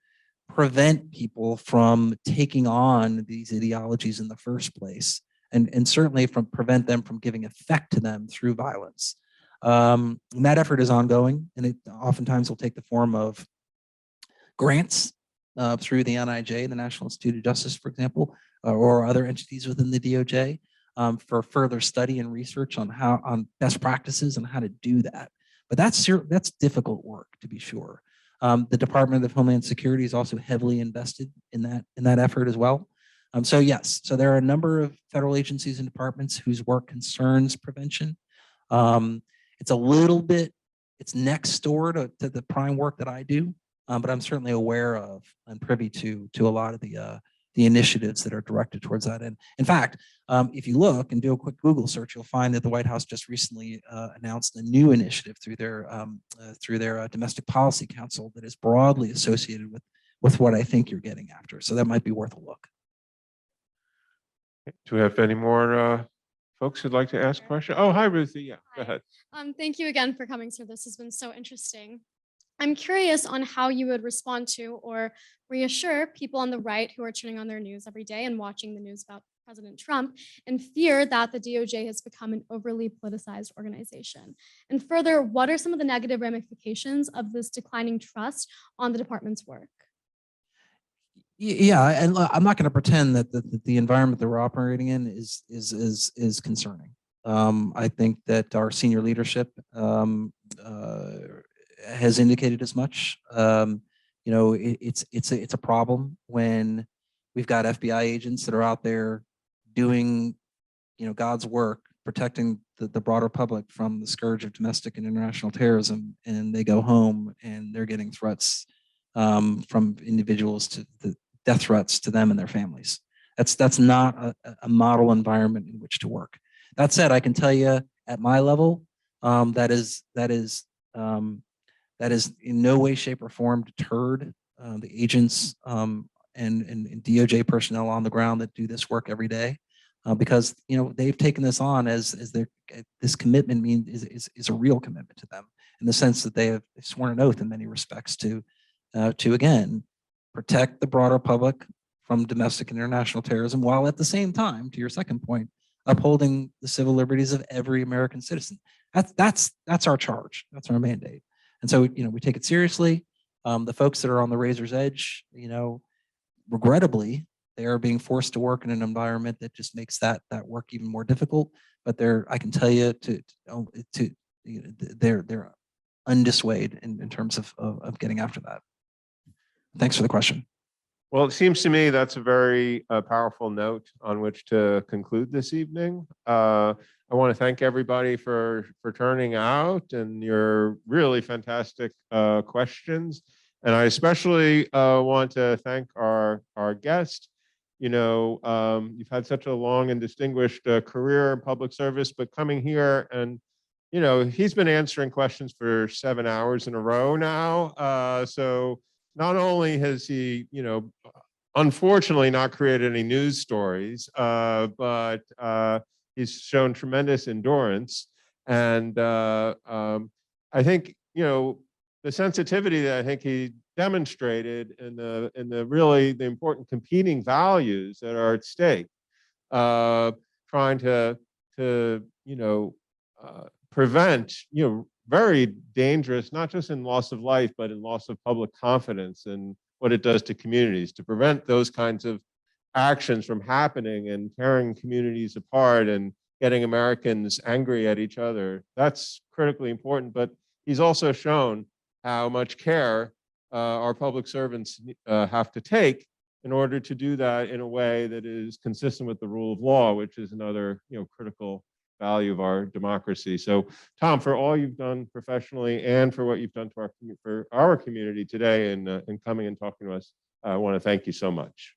prevent people from taking on these ideologies in the first place. And certainly prevent them from giving effect to them through violence. And that effort is ongoing, and it oftentimes will take the form of grants through the NIJ, the National Institute of Justice, for example, or other entities within the DOJ for further study and research on best practices and how to do that. But that's difficult work, to be sure. The Department of Homeland Security is also heavily invested in that effort as well. So yes, so there are a number of federal agencies and departments whose work concerns prevention. It's next door to the prime work that I do, but I'm certainly aware of and privy to a lot of the the initiatives that are directed towards that end. In fact, if you look and do a quick Google search, you'll find that the White House just recently announced a new initiative through their Domestic Policy Council that is broadly associated with what I think you're getting after. So that might be worth a look. Do we have any more folks who'd like to ask questions? Oh, hi, Ruthie. Yeah, go ahead. Thank you again for coming, sir. This has been so interesting. I'm curious on how you would respond to or reassure people on the right who are turning on their news every day and watching the news about President Trump and fear that the DOJ has become an overly politicized organization. And further, what are some of the negative ramifications of this declining trust on the department's work? Yeah, and I'm not going to pretend that the environment that we're operating in is concerning. I think that our senior leadership has indicated as much. It's a problem when we've got FBI agents that are out there doing, God's work, protecting the broader public from the scourge of domestic and international terrorism, and they go home and they're getting threats from individuals to the death threats to them and their families. That's not a model environment in which to work. That said, I can tell you at my level, that is in no way, shape, or form deterred the agents and DOJ personnel on the ground that do this work every day, because they've taken this on as this commitment is a real commitment to them in the sense that they have sworn an oath in many respects to again protect the broader public from domestic and international terrorism, while at the same time, to your second point, upholding the civil liberties of every American citizen. That's our charge. That's our mandate. And so, we take it seriously. The folks that are on the razor's edge, regrettably, they are being forced to work in an environment that just makes that work even more difficult. But I can tell you, they're undissuaded in terms of getting after that. Thanks for the question. Well, it seems to me that's a very powerful note on which to conclude this evening. I want to thank everybody for turning out and your really fantastic questions. And I especially want to thank our guest. You've had such a long and distinguished career in public service, but coming here and he's been answering questions for 7 hours in a row now. So not only has he, unfortunately not created any news stories, but he's shown tremendous endurance. And I think, the sensitivity that I think he demonstrated in the really the important competing values that are at stake, trying to prevent, very dangerous, not just in loss of life, but in loss of public confidence and what it does to communities, to prevent those kinds of actions from happening and tearing communities apart and getting Americans angry at each other. That's critically important, but he's also shown how much care our public servants have to take in order to do that in a way that is consistent with the rule of law, which is another critical value of our democracy. So, Tom, for all you've done professionally and for what you've done for our community today and in coming and talking to us, I want to thank you so much.